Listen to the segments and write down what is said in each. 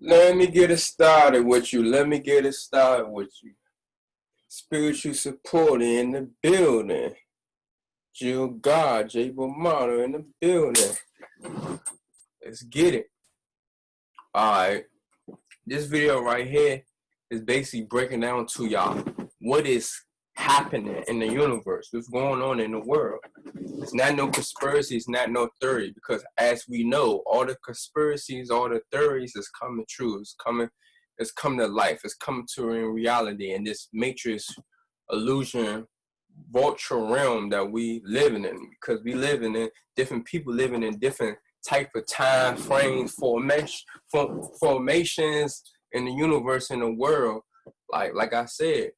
Let me get it started with you. Let me get it started with you. Spiritual support in the building. Jill God, J. Bomano in the building. Let's get it. Alright. This video right here is basically breaking down to y'all what is happening in the universe, what's going on in the world. It's not no conspiracy, it's not no theory, because as we know, all the conspiracies, all the theories is coming true. It's coming to life. It's coming to in reality in this matrix illusion virtual realm that we living in, because we living in different people living in different type of time frames, formations in the universe, in the world. Like I said,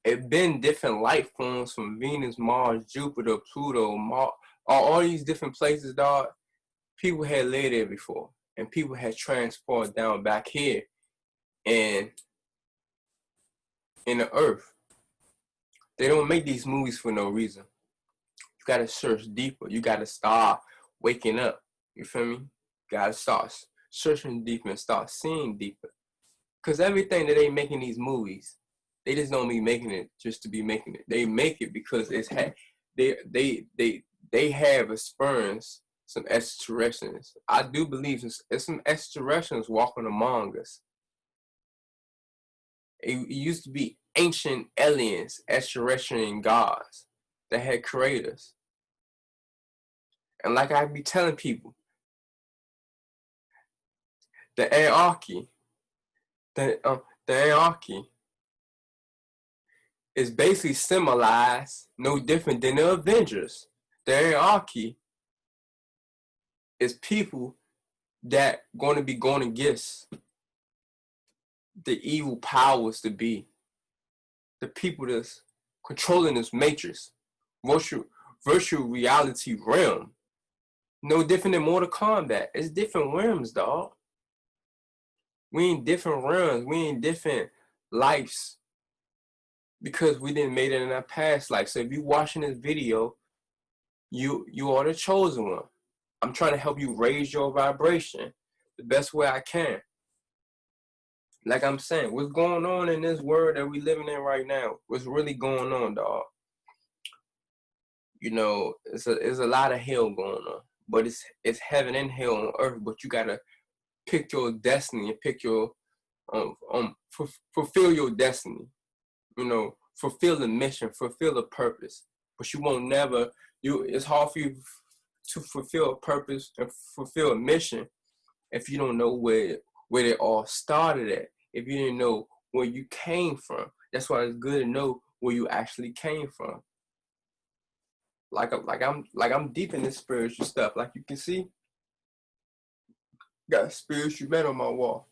it been different life forms from Venus, Mars, Jupiter, Pluto, all these different places, dog. People had lived there before, and people had transported down back here and in the earth. They don't make these movies for no reason. You gotta search deeper. You gotta start waking up. You feel me? You gotta start searching deeper and start seeing deeper. Cause everything that they make in these movies, they just don't be making it just to be making it. They make it because they have experienced some extraterrestrials. I do believe it's some extraterrestrials walking among us. It used to be ancient aliens, extraterrestrial gods that had created us. And like I be telling people, the Anarchy, the Anarchy is basically symbolized no different than the Avengers. The Anarchy is people that going to be going against the evil powers to be, the people that's controlling this matrix, virtual reality realm. No different than Mortal Kombat. It's different realms, dog. We in different realms. We in different lives because we didn't make it in our past life. So if you're watching this video, you are the chosen one. I'm trying to help you raise your vibration the best way I can. Like I'm saying, what's going on in this world that we living in right now? What's really going on, dog? You know, it's a lot of hell going on, but it's heaven and hell on earth. But you gotta pick your destiny and pick your fulfill your destiny. You know, fulfill the mission, fulfill the purpose. But you won't never. It's hard for you to fulfill a purpose and fulfill a mission if you don't know where it all started at. If you didn't know where you came from. That's why it's good to know where you actually came from. Like I'm deep in this spiritual stuff. Like you can see, got a spiritual man on my wall.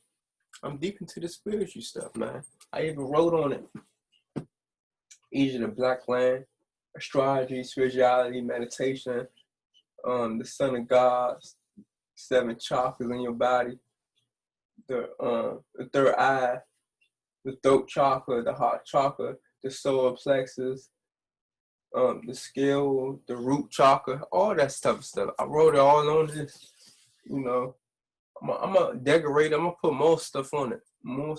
I'm deep into the spiritual stuff, man. I even wrote on it. Egypt, the Black Land, astrology, spirituality, meditation, the Son of God, 7 chakras in your body, the third eye, the throat chakra, the heart chakra, the solar plexus, the scale, the root chakra, all that stuff. I wrote it all on this. You know, I'm gonna decorate. I'm gonna put more stuff on it. You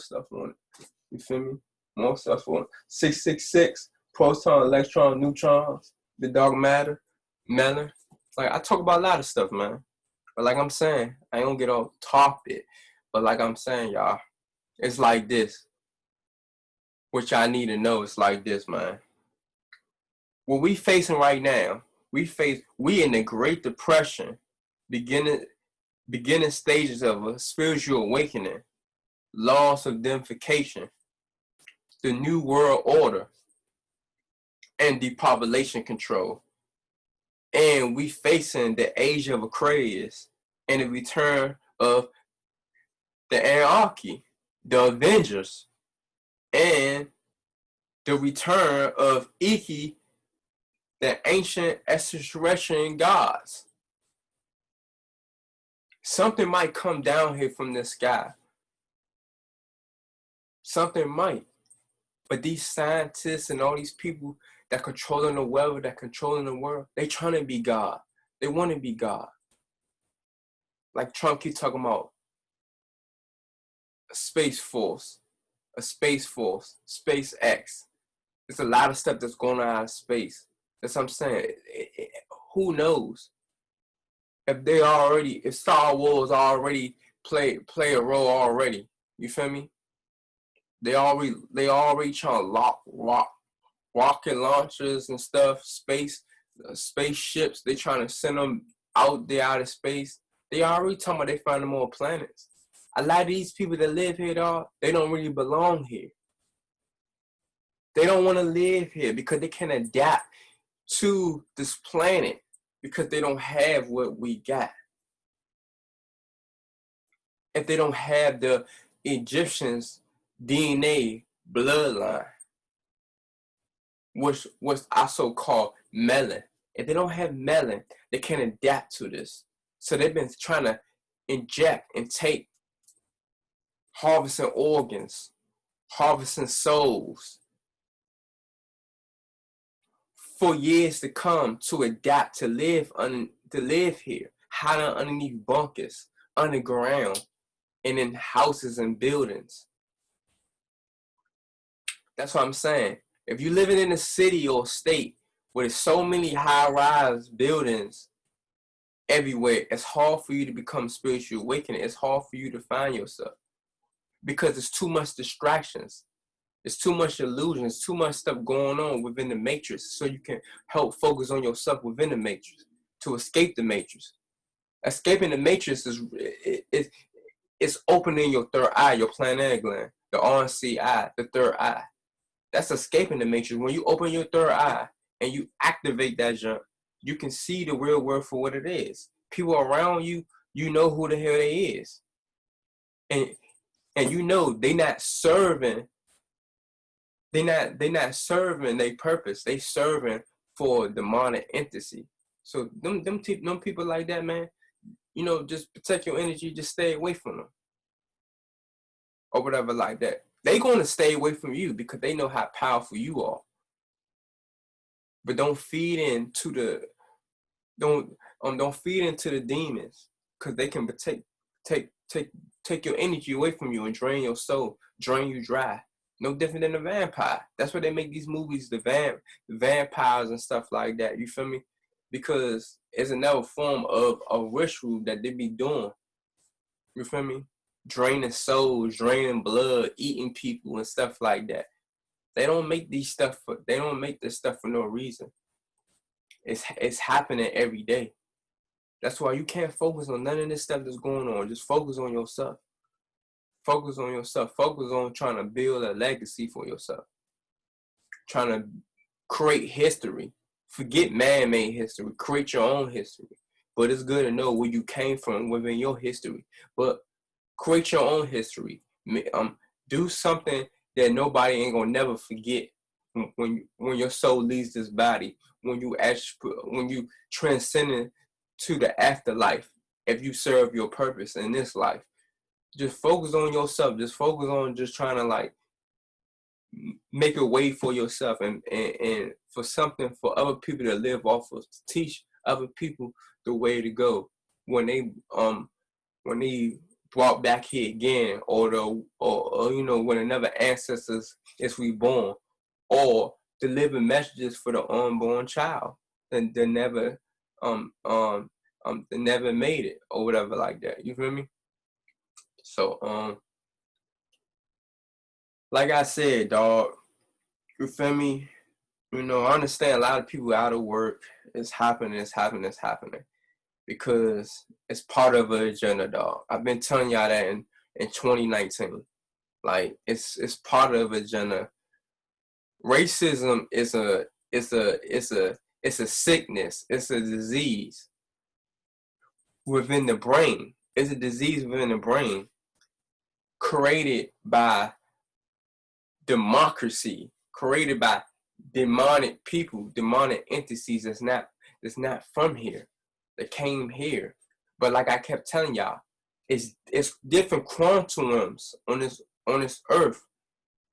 feel me? More stuff on it. 666, proton, electron, neutrons, the dark matter. Like I talk about a lot of stuff, man. But like I'm saying, I don't get off topic. But like I'm saying, y'all, it's like this. What y'all need to know is like this, man. What we facing right now, we in the Great Depression, beginning stages of a spiritual awakening, loss of identification, the new world order, and depopulation control. And we facing the age of Aquarius and the return of the Anarchy, the Avengers, and the return of Enki, the ancient extraterrestrial gods. Something might come down here from the sky. Something might. But these scientists and all these people that controlling the weather, that controlling the world, they trying to be God. They want to be God. Like Trump keeps talking about Space Force, a Space Force, SpaceX. There's a lot of stuff that's going on out of space. That's what I'm saying. Who knows? If Star Wars already play a role already, you feel me? They already trying to lock rocket launchers and stuff, spaceships. They trying to send them out there out of space. They already talking about they finding more planets. A lot of these people that live here, dog, they don't really belong here. They don't want to live here because they can't adapt to this planet because they don't have what we got. If they don't have the Egyptians' DNA bloodline, which was also called melon. If they don't have melon, they can't adapt to this. So they've been trying to inject and take, harvesting organs, harvesting souls for years to come to adapt to live here, hiding underneath bunkers, underground, and in houses and buildings. That's what I'm saying. If you're living in a city or state where there's so many high-rise buildings everywhere, it's hard for you to become spiritually awakened. It's hard for you to find yourself because there's too much distractions. There's too much illusion. There's too much stuff going on within the matrix, so you can help focus on yourself within the matrix to escape the matrix. Escaping the matrix is opening your third eye, your pineal gland, the RNC eye, the third eye. That's escaping the matrix. When you open your third eye and you activate that jump, you can see the real world for what it is. People around you, you know who the hell they is. And you know they not serving. They not serving their purpose. They serving for demonic entity. So them people like that, man, you know, just protect your energy, just stay away from them. Or whatever like that. They're gonna stay away from you because they know how powerful you are. But don't feed into the demons, because they can take your energy away from you and drain your soul, drain you dry. No different than a vampire. That's why they make these movies, the vampires and stuff like that. You feel me? Because it's another form of a ritual that they be doing. You feel me? Draining souls, draining blood, eating people and stuff like that. They don't make this stuff for no reason. It's happening every day. That's why you can't focus on none of this stuff that's going on. Just focus on yourself. Focus on yourself. Focus on trying to build a legacy for yourself. Trying to create history. Forget man-made history. Create your own history. But it's good to know where you came from within your history. But create your own history. Do something that nobody ain't gonna never forget when your soul leaves this body. When you transcend to the afterlife. If you serve your purpose in this life. Just focus on yourself. Just focus on just trying to like make a way for yourself and for something for other people to live off of. To teach other people the way to go when they brought back here again, or you know, when another ancestors is reborn, or deliver messages for the unborn child that never made it or whatever like that. You feel me? So, like I said, dog, you feel me? You know, I understand a lot of people out of work. It's happening. Because it's part of an agenda, dog. I've been telling y'all that in 2019. Like, it's part of an agenda. Racism is a sickness. It's a disease within the brain. It's a disease within the brain created by democracy, created by demonic people, demonic entities that's not from here. They came here. But like I kept telling y'all, it's different quantum realms on this earth.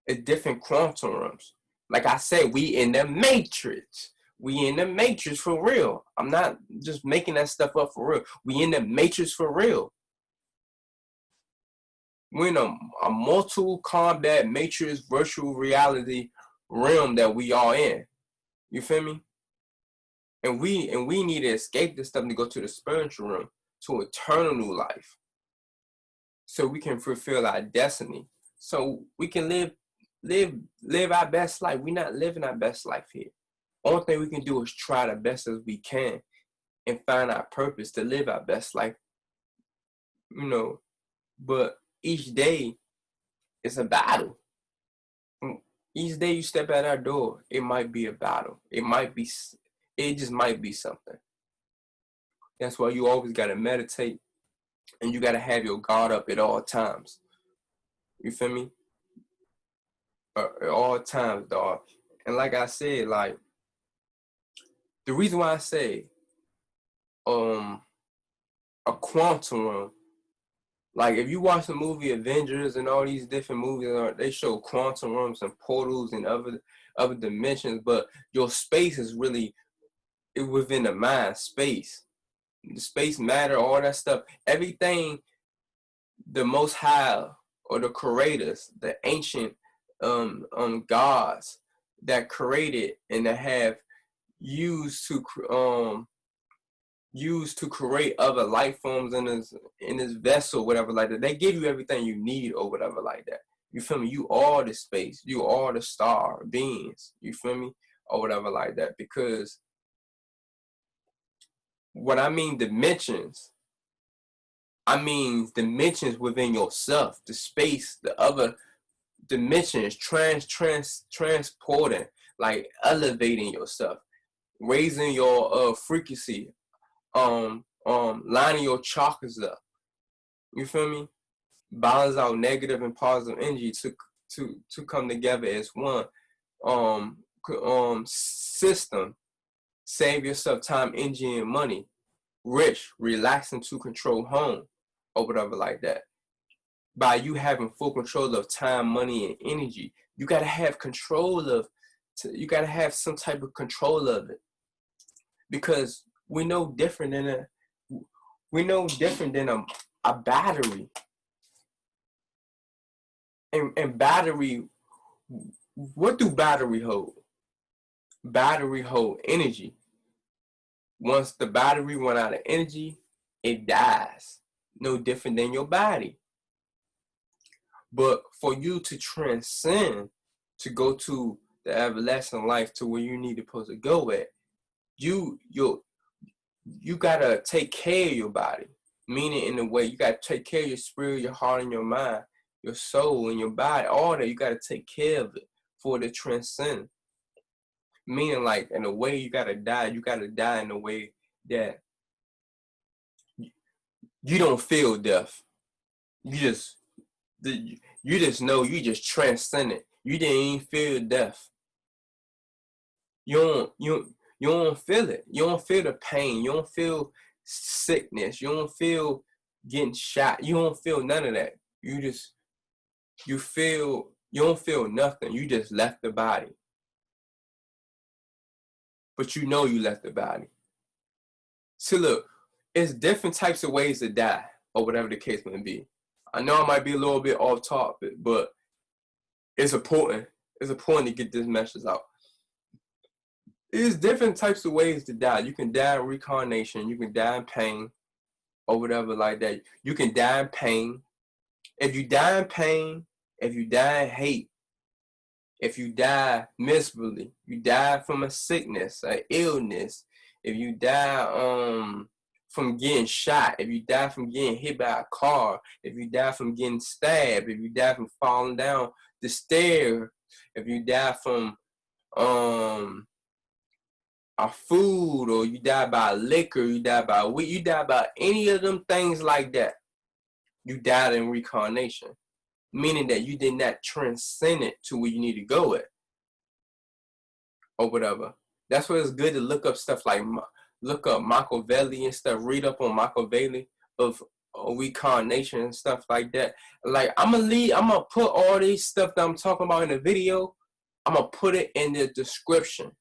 It's different quantum realms. Like I said, we in the matrix. We in the matrix for real. I'm not just making that stuff up for real. We in the matrix for real. we're in a mortal combat matrix virtual reality realm that we are in. You feel me? And we need to escape this stuff to go to the spiritual realm, to eternal new life, so we can fulfill our destiny, so we can live our best life. We're not living our best life here. Only thing we can do is try the best as we can and find our purpose to live our best life. You know, but each day is a battle. Each day you step out our door, it might be a battle. It just might be something. That's why you always got to meditate, and you got to have your guard up at all times. You feel me? At all times, dog. And like I said, like, the reason why I say a quantum realm, like if you watch the movie Avengers and all these different movies, they show quantum realms and portals and other dimensions, but your space is really within the mind space. The space matter, all that stuff, everything the Most High or the creators, the ancient gods that created and that have used to create other life forms in this vessel, whatever like that. They give you everything you need or whatever like that. You feel me? You are the space. You are the star beings. You feel me? Or whatever like that. Because what I mean dimensions, I mean dimensions within yourself, the space, the other dimensions, transporting, like elevating yourself, raising your frequency, lining your chakras up. You feel me? Balance out negative and positive energy to come together as one system. Save yourself time, energy, and money. Rich, relaxing to control home, or whatever like that. By you having full control of time, money, and energy, you gotta have control of. You gotta have some type of control of it, because we know different than a battery. And battery, what do battery hold? Battery hold energy. Once the battery run out of energy, it dies. No different than your body. But for you to transcend, to go to the everlasting life, to where you need to supposed to go at, you gotta take care of your body. Meaning, in a way, you gotta take care of your spirit, your heart, and your mind, your soul, and your body. All that, you gotta take care of it for it to transcend. Meaning, like, in a way, you gotta die. You gotta die in a way that you don't feel death. You just know you just transcend it. You didn't even feel death. You don't feel it. You don't feel the pain. You don't feel sickness. You don't feel getting shot. You don't feel none of that. You don't feel nothing. You just left the body. But you know you left the body. So look, it's different types of ways to die, or whatever the case may be. I know I might be a little bit off topic, but it's important. It's important to get this message out. There's different types of ways to die. You can die in reincarnation. You can die in pain, or whatever like that. You can die in pain. If you die in pain, if you die in hate, if you die miserably, you die from a sickness, an illness, if you die from getting shot, if you die from getting hit by a car, if you die from getting stabbed, if you die from falling down the stairs, if you die from a food, or you die by liquor, you die by weed, you die by any of them things like that, you died in reincarnation. Meaning that you did not transcend it to where you need to go at, or whatever. That's why it's good to look up stuff like, look up Machiavelli and stuff, read up on Machiavelli of reincarnation and stuff like that. Like, I'm gonna put all these stuff that I'm talking about in the video, I'm gonna put it in the description.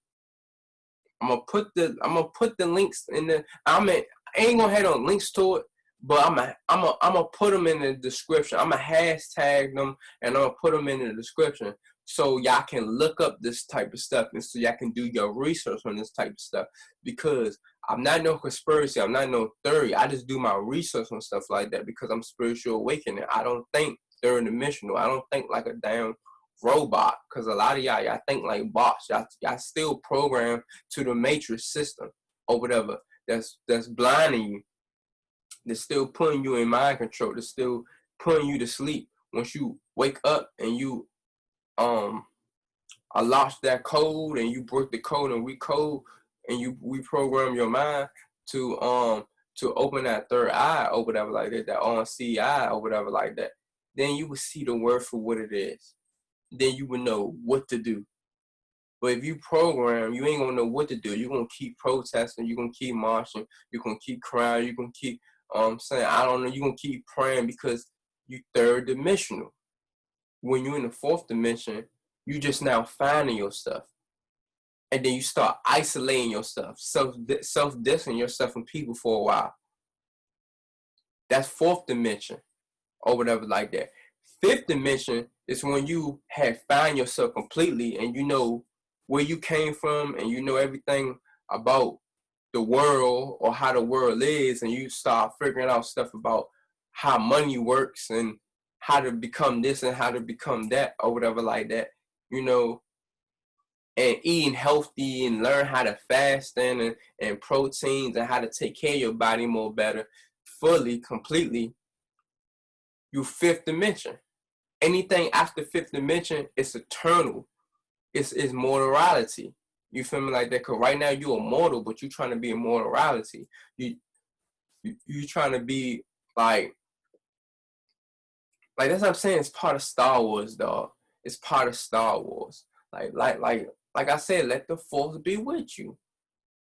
I'm gonna put the links in the, I ain't gonna have no links to it, But I'm gonna put them in the description. I'm gonna hashtag them and I'm gonna put them in the description so y'all can look up this type of stuff and so y'all can do your research on this type of stuff. Because I'm not no conspiracy. I'm not no theory. I just do my research on stuff like that because I'm spiritual awakening. I don't think third dimensional. I don't think like a damn robot. Because a lot of y'all think like bots. Y'all still programmed to the matrix system or whatever. That's blinding you. They're still putting you in mind control. They're still putting you to sleep. Once you wake up and you lost that code and you break the code and recode and you reprogram your mind to open that third eye or whatever like that on-see eye or whatever like that, then you will see the word for what it is. Then you will know what to do. But if you program, you ain't gonna know what to do. You're gonna keep protesting, you're gonna keep marching, you're gonna keep crying, you're gonna keep saying, I don't know, you're gonna keep praying because you third dimensional. When you're in the fourth dimension, you just now finding your stuff. And then you start isolating yourself, self-distancing yourself from people for a while. That's fourth dimension or whatever like that. Fifth dimension is when you have found yourself completely and you know where you came from and you know everything about the world or how the world is, and you start figuring out stuff about how money works and how to become this and how to become that or whatever like that, you know, and eating healthy and learn how to fast and proteins and how to take care of your body more better, fully, completely, you fifth dimension. Anything after fifth dimension is eternal. It's morality. You feel me like that? Because right now you're immortal, but you're trying to be immortality. You trying to be like that's what I'm saying. It's part of Star Wars, dog. It's part of Star Wars. Like I said, let the force be with you.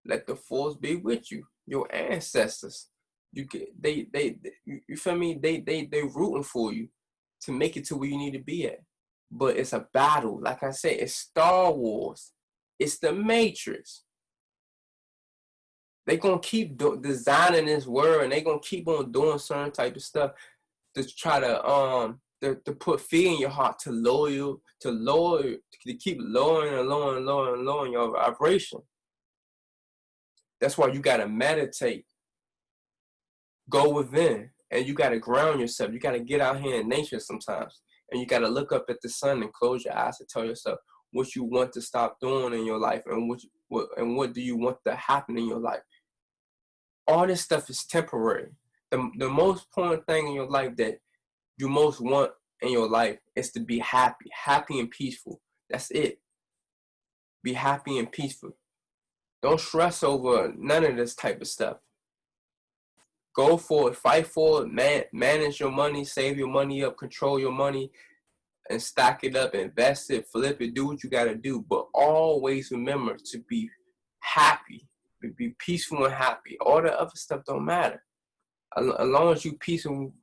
Let the force be with you. Your ancestors. You feel me? They rooting for you to make it to where you need to be at. But it's a battle. Like I said, it's Star Wars. It's the Matrix. They gonna keep designing this world, and they gonna keep on doing certain type of stuff to try to put fear in your heart to keep lowering and lowering your vibration. That's why you gotta meditate, go within, and you gotta ground yourself. You gotta get out here in nature sometimes, and you gotta look up at the sun and close your eyes and tell yourself what you want to stop doing in your life and what do you want to happen in your life. All this stuff is temporary. The most important thing in your life that you most want in your life is to be happy and peaceful. That's it. Be happy and peaceful. Don't stress over none of this type of stuff. Go for it, fight for it, manage your money, save your money up, control your money, and stack it up, invest it, flip it, do what you gotta do. But always remember to be happy, be peaceful and happy. All the other stuff don't matter. As long as you peaceful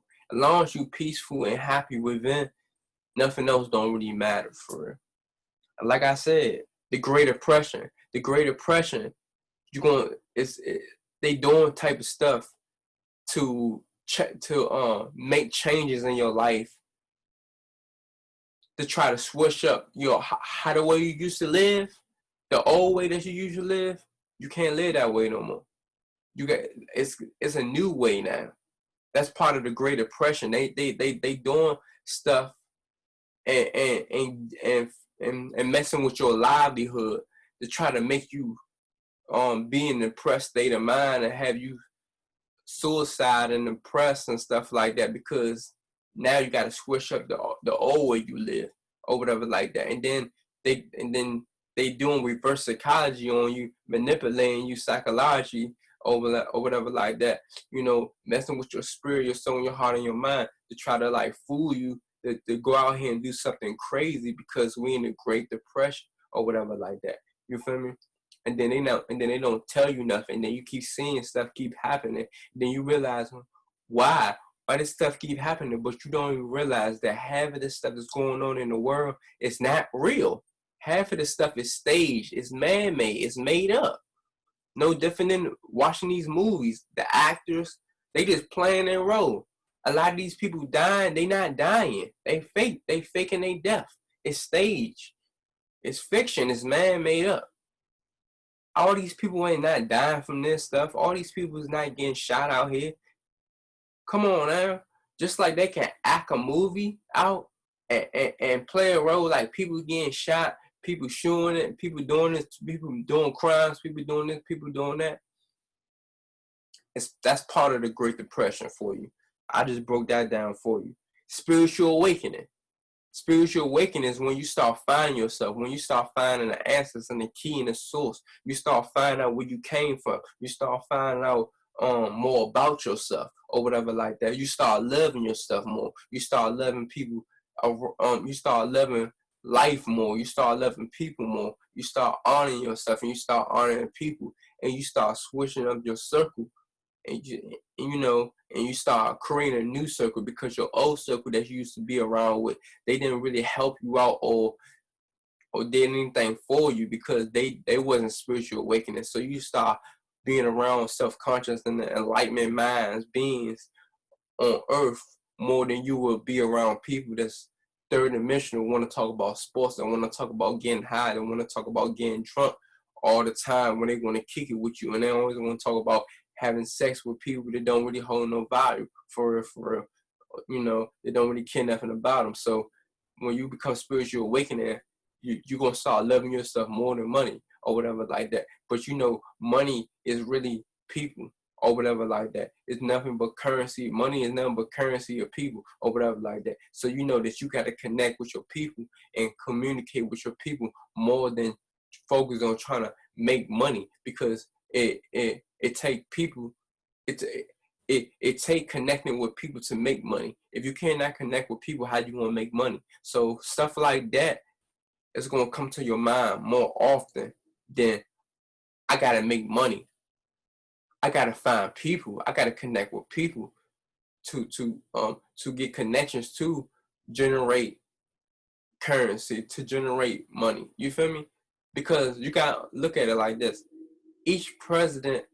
and happy within, nothing else don't really matter for real. Like I said, the Great Depression, they doing type of stuff to make changes in your life, to try to switch up how the way you used to live, the old way that you used to live. You can't live that way no more. It's a new way now. That's part of the Great Depression. They doing stuff and messing with your livelihood to try to make you be in a depressed state of mind and have you suicide and depressed and stuff like that, because now you got to switch up the old way you live or whatever like that. And then they doing reverse psychology on you, manipulating you psychologically or whatever like that, you know, messing with your spirit, your soul, your heart, and your mind to try to like fool you to go out here and do something crazy because we in the Great Depression or whatever like that. You feel me? And then they don't tell you nothing. And then you keep seeing stuff keep happening. And then you realize why this stuff keep happening, but you don't even realize that half of this stuff that's going on in the world is not real. Half of this stuff is staged, it's man-made, it's made up. No different than watching these movies. The actors, They just playing their role. A lot of these people dying, they not dying. They fake. They faking their death. It's stage. It's fiction. It's man-made up. All these people ain't not dying from this stuff. All these people is not getting shot out here. Come on now. Just like they can act a movie out and play a role, like people getting shot, people shooting it, people doing this, people doing crimes, people doing this, people doing that. That's part of the Great Depression for you. I just broke that down for you. Spiritual awakening. Spiritual awakening is when you start finding yourself, when you start finding the answers and the key and the source. You start finding out where you came from. You start finding out more about yourself or whatever like that. You start loving yourself more. You start loving people. You start loving life more. You start loving people more. You start honoring yourself and you start honoring people, and you start switching up your circle. And you start creating a new circle, because your old circle that you used to be around with, they didn't really help you out or did anything for you, because they wasn't spiritual awakening. So you start being around self-conscious and enlightenment minds, beings on earth, more than you will be around people that's third dimensional, want to talk about sports, and want to talk about getting high, and want to talk about getting drunk all the time when they want to kick it with you, and they always want to talk about having sex with people that don't really hold no value for real. They don't really care nothing about them. So when you become spiritual awakening, you're going to start loving yourself more than money or whatever like that. But money is really people or whatever like that. It's nothing but currency. Money is nothing but currency of people or whatever like that. So you know that you got to connect with your people and communicate with your people more than focus on trying to make money, because it take people, it take connecting with people to make money. If you cannot connect with people, how do you want to make money? So stuff like that is going to come to your mind more often than, I got to make money. I got to find people. I got to connect with people to get connections, to generate currency, to generate money. You feel me? Because you got to look at it like this. Each president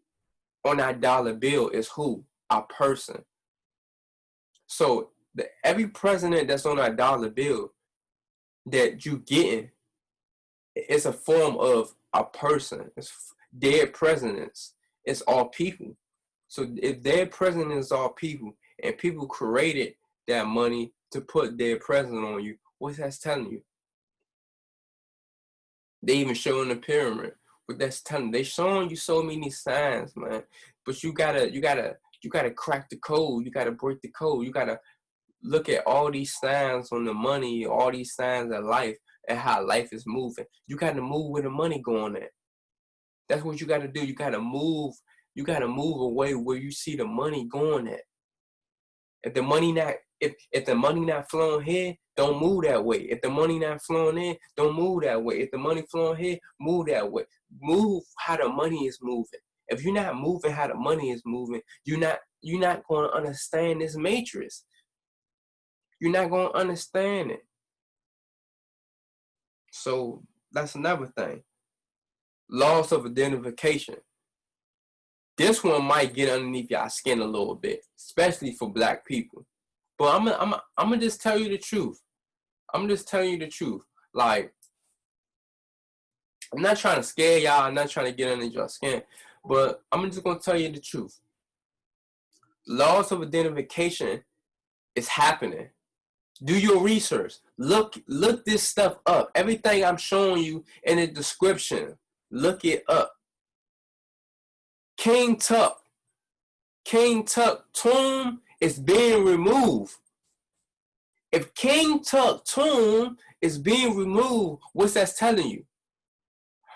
on that dollar bill is who? A person. So every president that's on that dollar bill that you getting, it's a form of a person. It's dead presidents. It's all people. So if dead presidents are all people, and people created that money to put their president on you, what's that telling you? They even showing the pyramid. But that's telling, they showing you so many signs, man. But you gotta crack the code. You gotta break the code. You gotta look at all these signs on the money, all these signs of life, and how life is moving. You gotta move where the money going at. That's what you gotta do. You gotta move. You gotta move away where you see the money going at. If the money not flowing here, don't move that way. If the money not flowing in, don't move that way. If the money flowing here, move that way. Move how the money is moving. If you're not moving how the money is moving, you're not going to understand this matrix. You're not going to understand it. So that's another thing. Loss of identification. This one might get underneath y'all skin a little bit, especially for black people. But I'm gonna just tell you the truth. I'm just telling you the truth. Like, I'm not trying to scare y'all. I'm not trying to get under your skin. But I'm just gonna tell you the truth. Loss of identification is happening. Do your research. Look this stuff up. Everything I'm showing you in the description, look it up. King Tut tomb is being removed. If King Tut tomb is being removed, what's that telling you?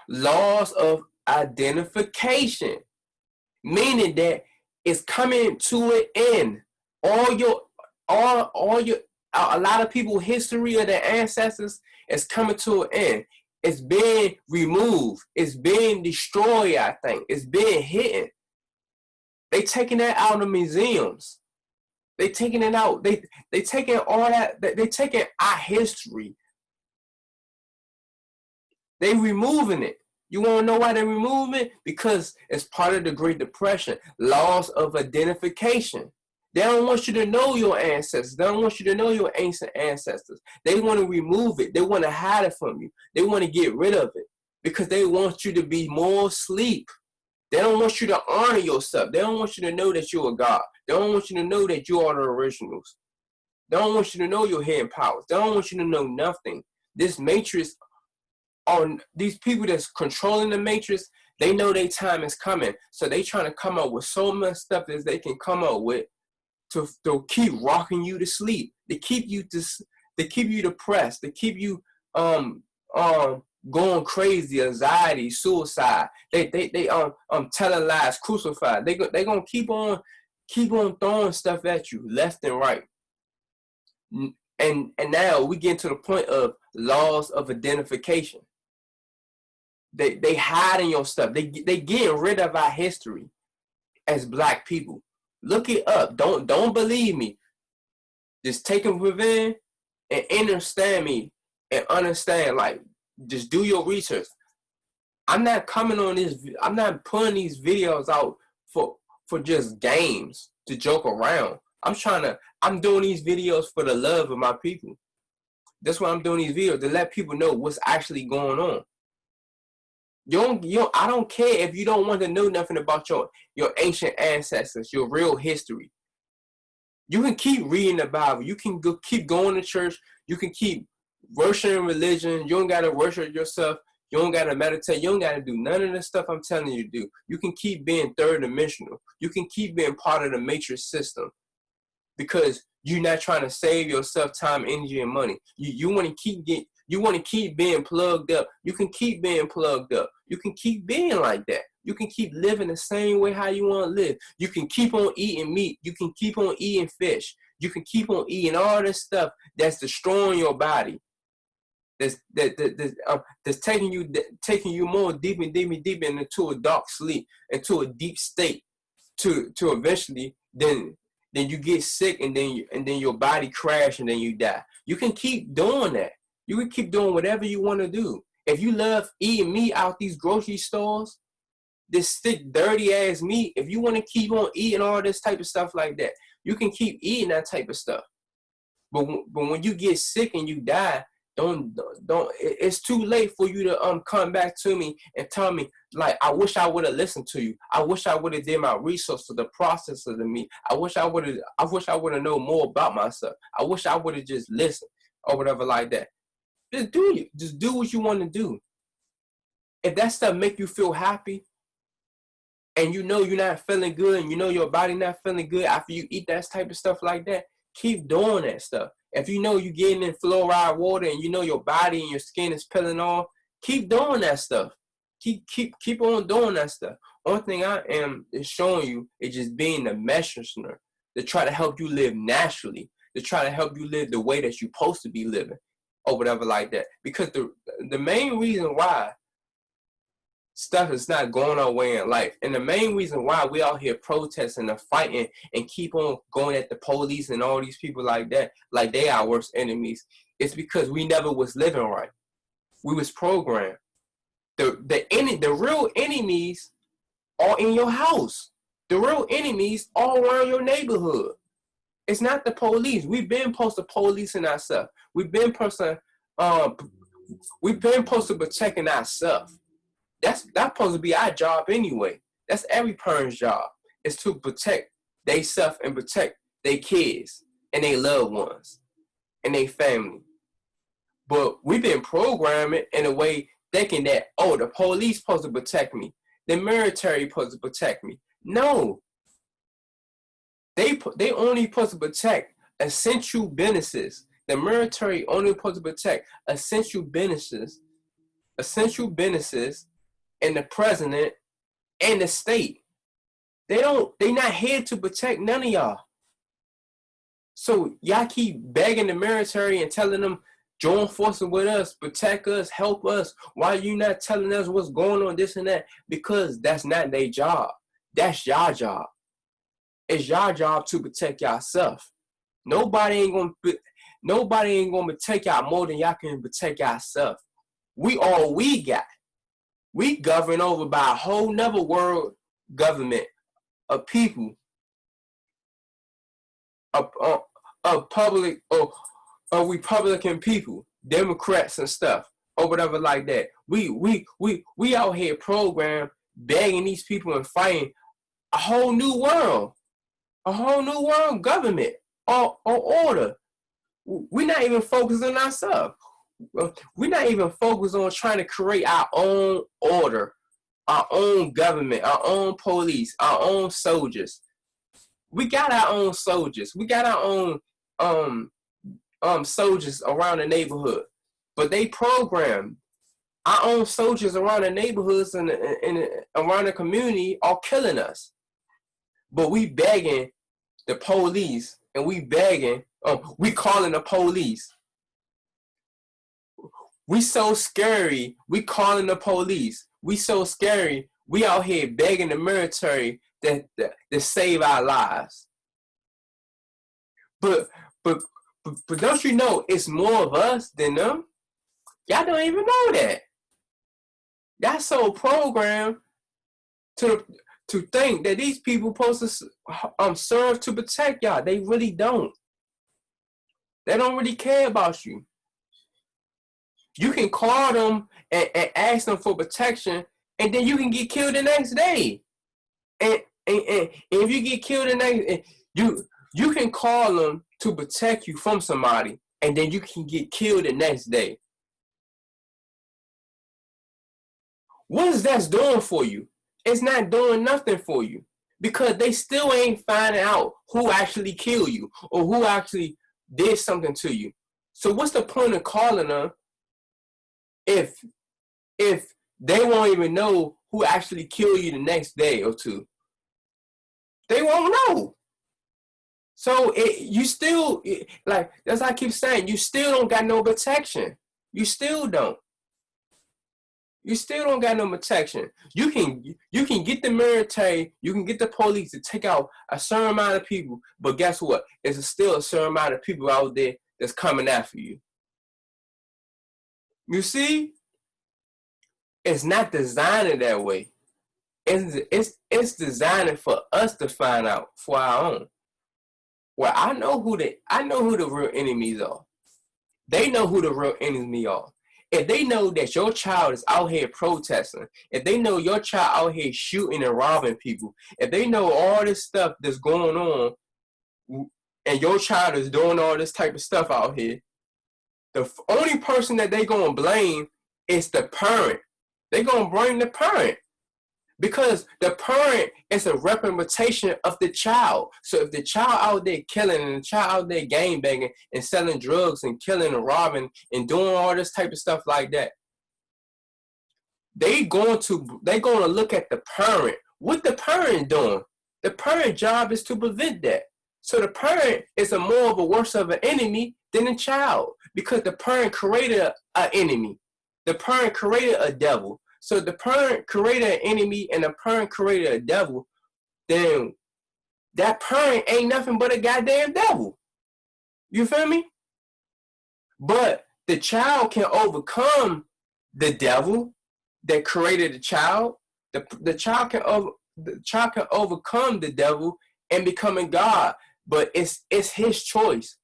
Loss of identification, meaning that it's coming to an end. A lot of people's history of their ancestors is coming to an end. It's being removed. It's being destroyed, I think. It's being hidden. They taking that out of the museums. They taking it out. They taking all that. They taking our history. They removing it. You want to know why they remove it? Because it's part of the Great Depression. Laws of identification. They don't want you to know your ancestors. They don't want you to know your ancient ancestors. They want to remove it. They want to hide it from you. They want to get rid of it because they want you to be more asleep. They don't want you to honor yourself. They don't want you to know that you're a God. They don't want you to know that you are the originals. They don't want you to know your hidden powers. They don't want you to know nothing. This matrix, on these people that's controlling the matrix, they know their time is coming. So they trying to come up with so much stuff as they can come up with to keep rocking you to sleep, to keep you depressed, to keep you going crazy, anxiety, suicide. They telling lies, crucified. They gonna keep on throwing stuff at you left and right. And now we get to the point of laws of identification. They hiding your stuff. They getting rid of our history as black people. Look it up. Don't believe me. Just take it within and understand me and understand. Like, just do your research. I'm not coming on this. I'm not putting these videos out for just games to joke around. I'm doing these videos for the love of my people. That's why I'm doing these videos, to let people know what's actually going on. I don't care if you don't want to know nothing about your ancient ancestors, your real history. You can keep reading the Bible. You can keep going to church. You can keep worshiping religion. You don't got to worship yourself. You don't got to meditate. You don't got to do none of the stuff I'm telling you to do. You can keep being third dimensional. You can keep being part of the matrix system because you're not trying to save yourself time, energy, and money. You want to keep being plugged up. You can keep being plugged up. You can keep being like that. You can keep living the same way how you want to live. You can keep on eating meat. You can keep on eating fish. You can keep on eating all this stuff that's destroying your body. That's taking you more deep into a dark sleep, into a deep state, to eventually then you get sick and then your body crash and then you die. You can keep doing that. You can keep doing whatever you want to do. If you love eating meat out these grocery stores, this thick, dirty ass meat, if you want to keep on eating all this type of stuff like that, you can keep eating that type of stuff. But when you get sick and you die, don't. It's too late for you to come back to me and tell me, like, I wish I would have listened to you. I wish I would have did my research for the process of the meat. I wish I would have known more about myself. I wish I would have just listened or whatever like that. Just do what you want to do. If that stuff make you feel happy, and you know you're not feeling good, and you know your body not feeling good after you eat that type of stuff like that, keep doing that stuff. If you know you're getting in fluoride water and you know your body and your skin is peeling off, keep doing that stuff. Keep on doing that stuff. Only thing I am is showing you is just being the messenger to try to help you live naturally, to try to help you live the way that you're supposed to be living or whatever like that. Because the main reason why stuff is not going our way in life, and the main reason why we out here protesting and fighting and keep on going at the police and all these people like that, like they our worst enemies, it's because we never was living right. We was programmed. The real enemies are in your house. The real enemies are around your neighborhood. It's not the police. We've been supposed to policing ourselves. We've been supposed to protecting ourselves. That's supposed to be our job anyway. That's every parent's job, is to protect themselves and protect their kids and their loved ones and their family. But we've been programming in a way thinking that, oh, the police supposed to protect me. The military supposed to protect me. No. They only supposed to protect essential businesses. The military only supposed to protect essential businesses, and the president and the state. They not here to protect none of y'all. So y'all keep begging the military and telling them, join forces with us, protect us, help us. Why you not telling us what's going on, this and that? Because that's not their job. That's your job. It's your job to protect yourself. Nobody ain't gonna protect y'all more than y'all can protect yourself. We all we got. We govern over by a whole nother world government of people, of public or Republican people, Democrats and stuff, or whatever like that. We out here programmed, begging these people and fighting a whole new world government or order. We're not even focused on ourselves. We're not even focused on trying to create our own order, our own government, our own police, our own soldiers. We got our own soldiers. We got our own soldiers around the neighborhood, but they program our own soldiers around the neighborhoods and around the community are killing us. But we begging the police, and we begging, we calling the police. We so scary, we calling the police. We so scary, we out here begging the military to save our lives. But don't you know it's more of us than them? Y'all don't even know that. Y'all so programmed to think that these people supposed to serve to protect y'all. They really don't. They don't really care about you. You can call them and ask them for protection, and then you can get killed the next day. And if you get killed the next, you can call them to protect you from somebody, and then you can get killed the next day. What is that doing for you? It's not doing nothing for you, because they still ain't finding out who actually killed you or who actually did something to you. So what's the point of calling them if they won't even know who actually killed you the next day or two? They won't know. So you still, like, that's what I keep saying, you still don't got no protection. You still don't. You still don't got no protection. You can get the military, you can get the police to take out a certain amount of people, but guess what? There's still a certain amount of people out there that's coming after you. You see? It's not designed that way. It's designed for us to find out for our own. Well, I know who the real enemies are. They know who the real enemies are. If they know that your child is out here protesting, if they know your child out here shooting and robbing people, if they know all this stuff that's going on, and your child is doing all this type of stuff out here, the only person that they gonna blame is the parent. They gonna blame the parent, because the parent is a representation of the child. So if the child out there killing, and the child out there gang banging and selling drugs and killing and robbing and doing all this type of stuff like that, they gonna look at the parent. What the parent doing? The parent job is to prevent that. So the parent is more of a worse of an enemy than the child, because the parent created an enemy. The parent created a devil. So the parent created an enemy and the parent created a devil, then that parent ain't nothing but a goddamn devil. You feel me? But the child can overcome the devil that created the child. The child can overcome the devil and become a God. But it's his choice.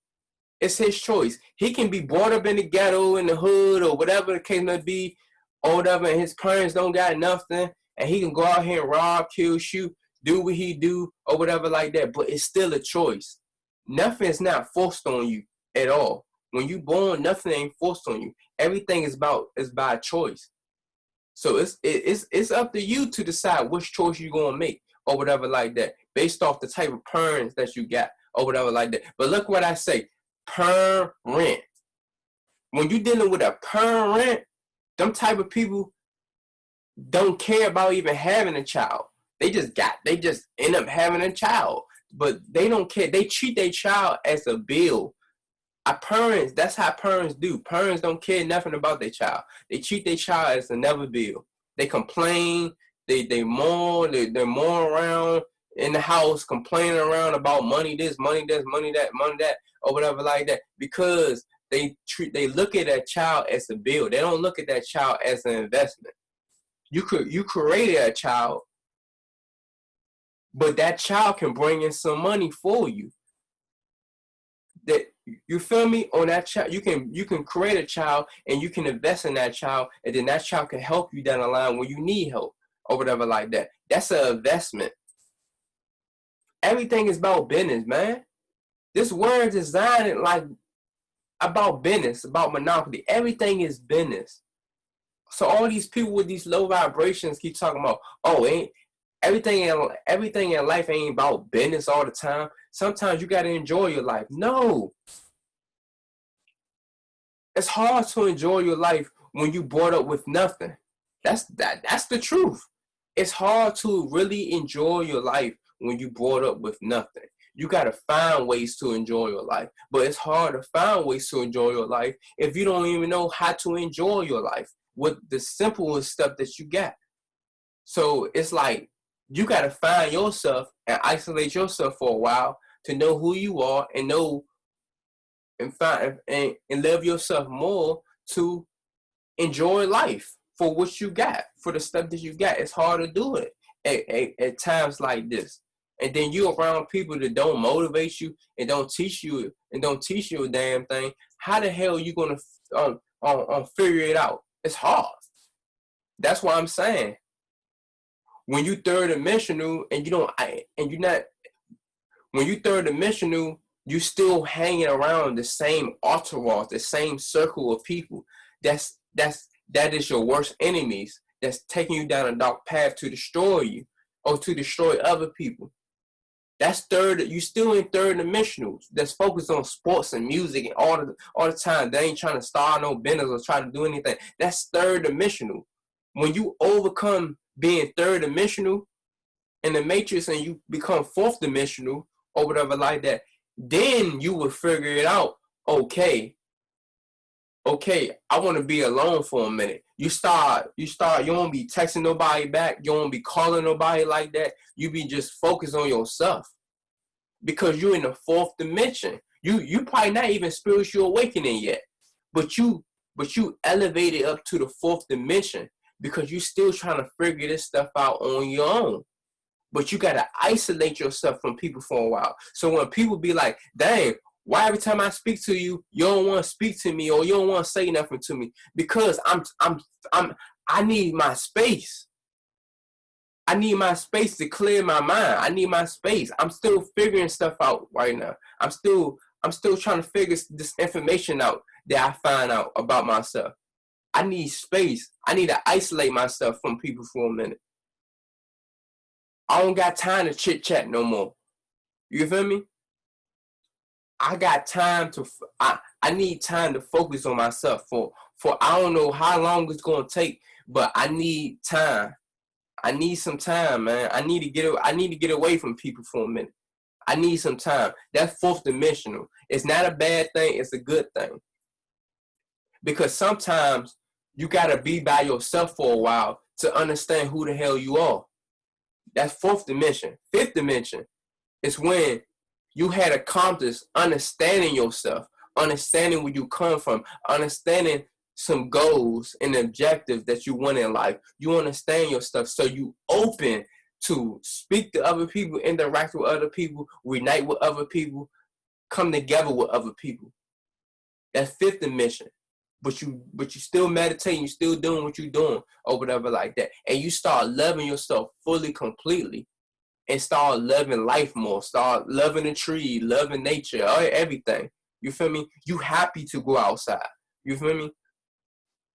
It's his choice. He can be brought up in the ghetto, in the hood, or whatever the case may be, or whatever, and his parents don't got nothing, and he can go out here and rob, kill, shoot, do what he do, or whatever like that. But it's still a choice. Nothing is not forced on you at all. When you born, nothing ain't forced on you. Everything is by choice. So it's up to you to decide which choice you're gonna make, or whatever like that, based off the type of parents that you got, or whatever like that. But look what I say, parent. When you're dealing with a parent, them type of people don't care about even having a child. They just end up having a child, but they don't care. They treat their child as a bill. Our parents, that's how parents do. Parents don't care nothing about their child. They treat their child as another bill. They complain, they mourn, they mourn around in the house, complaining around about money this, money that, money that, or whatever like that, because they look at that child as a bill. They don't look at that child as an investment. you created a child, but that child can bring in some money for you. That, you feel me? On that child, you can create a child and you can invest in that child, and then that child can help you down the line when you need help or whatever like that. That's an investment. Everything is about business, man. This word designed like about business, about monopoly. Everything is business. So all these people with these low vibrations keep talking about, oh, ain't everything in life ain't about business all the time. Sometimes you gotta enjoy your life. No. It's hard to enjoy your life when you brought up with nothing. That's the truth. It's hard to really enjoy your life when you brought up with nothing. You got to find ways to enjoy your life. But it's hard to find ways to enjoy your life if you don't even know how to enjoy your life with the simplest stuff that you got. So it's like you got to find yourself and isolate yourself for a while to know who you are and know and find and live yourself more to enjoy life for what you got, for the stuff that you got. It's hard to do it at times like this. And then you around people that don't motivate you and don't teach you a damn thing. How the hell are you gonna figure it out? It's hard. That's why I'm saying, when you third dimensional and when you third dimensional, you still hanging around the same entourage, the same circle of people. That is your worst enemies. That's taking you down a dark path to destroy you or to destroy other people. That's third. You still in third dimensionals. That's focused on sports and music and all the time. They ain't trying to start no business or try to do anything. That's third dimensional. When you overcome being third dimensional in the matrix and you become fourth dimensional or whatever like that, then you will figure it out. Okay, I want to be alone for a minute. You won't be texting nobody back. You won't be calling nobody like that. You be just focused on yourself because you're in the fourth dimension. You probably not even spiritual awakening yet, but you elevated up to the fourth dimension because you still trying to figure this stuff out on your own. But you got to isolate yourself from people for a while. So when people be like, dang, why every time I speak to you, you don't want to speak to me or you don't want to say nothing to me? Because I need my space. I need my space to clear my mind. I need my space. I'm still figuring stuff out right now. I'm still trying to figure this information out that I find out about myself. I need space. I need to isolate myself from people for a minute. I don't got time to chit chat no more. You feel me? I got time to, I need time to focus on myself for I don't know how long it's going to take, but I need time. I need some time, man. I need to get away from people for a minute. I need some time. That's fourth dimensional. It's not a bad thing. It's a good thing. Because sometimes you got to be by yourself for a while to understand who the hell you are. That's fourth dimension. Fifth dimension is when you had accomplished understanding yourself, understanding where you come from, understanding some goals and objectives that you want in life. You understand your stuff, so you open to speak to other people, interact with other people, unite with other people, come together with other people. That's fifth dimension. But you still meditating, you still doing what you're doing or whatever like that. And you start loving yourself fully, completely. And start loving life more. Start loving the tree, loving nature, everything. You feel me? You happy to go outside. You feel me?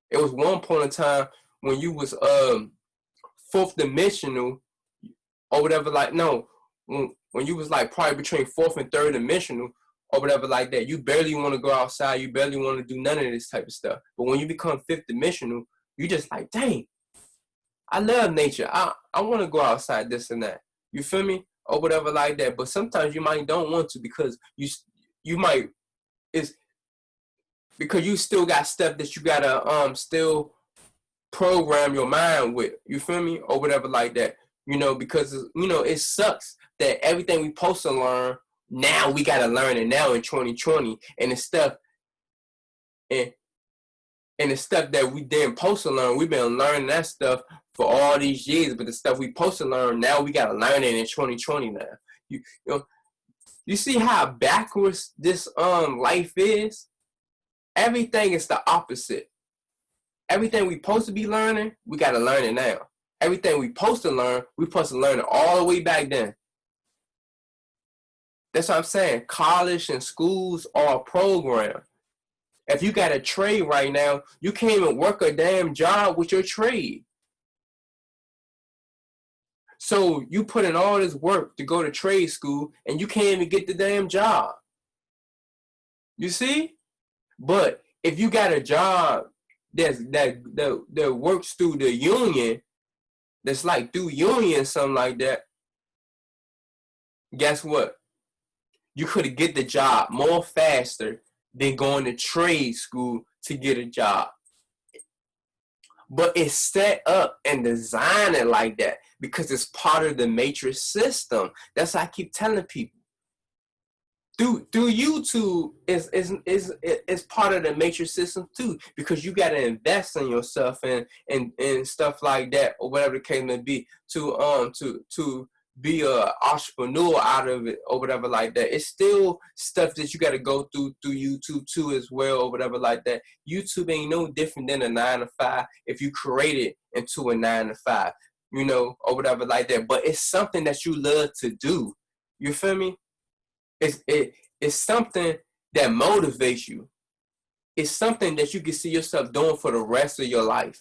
It was one point in time when you was fourth dimensional or whatever, like, no, when you was like probably between fourth and third dimensional or whatever like that, you barely want to go outside. You barely want to do none of this type of stuff. But when you become fifth dimensional, you just like, dang, I love nature. I want to go outside, this and that. You feel me? Or whatever like that. But sometimes you might don't want to because you might, it's because you still got stuff that you gotta still program your mind with. You feel me? Or whatever like that. You know, because it sucks that everything we supposed to learn, now we gotta learn it now in 2020 and it's stuff and And the stuff that we didn't supposed to learn, we've been learning that stuff for all these years. But the stuff we supposed to learn, now we got to learn it in 2020 now. You know, you see how backwards this life is? Everything is the opposite. Everything we supposed to be learning, we got to learn it now. Everything we supposed to learn, we supposed to learn it all the way back then. That's what I'm saying. College and schools are a program. If you got a trade right now, you can't even work a damn job with your trade. So you put in all this work to go to trade school and you can't even get the damn job. You see? But if you got a job that works through the union, that's like through union, something like that, guess what? You could get the job more faster than going to trade school to get a job. But it's set up and designed like that because it's part of the matrix system. That's why I keep telling people. Through YouTube is part of the matrix system too, because you got to invest in yourself and stuff like that, or whatever the case may be, to be a entrepreneur out of it or whatever like that. It's still stuff that you got to go through YouTube too as well, or whatever like that. YouTube ain't no different than a 9-to-5 if you create it into a 9-to-5, you know, or whatever like that. But it's something that you love to do. You feel me? It's something that motivates you. It's something that you can see yourself doing for the rest of your life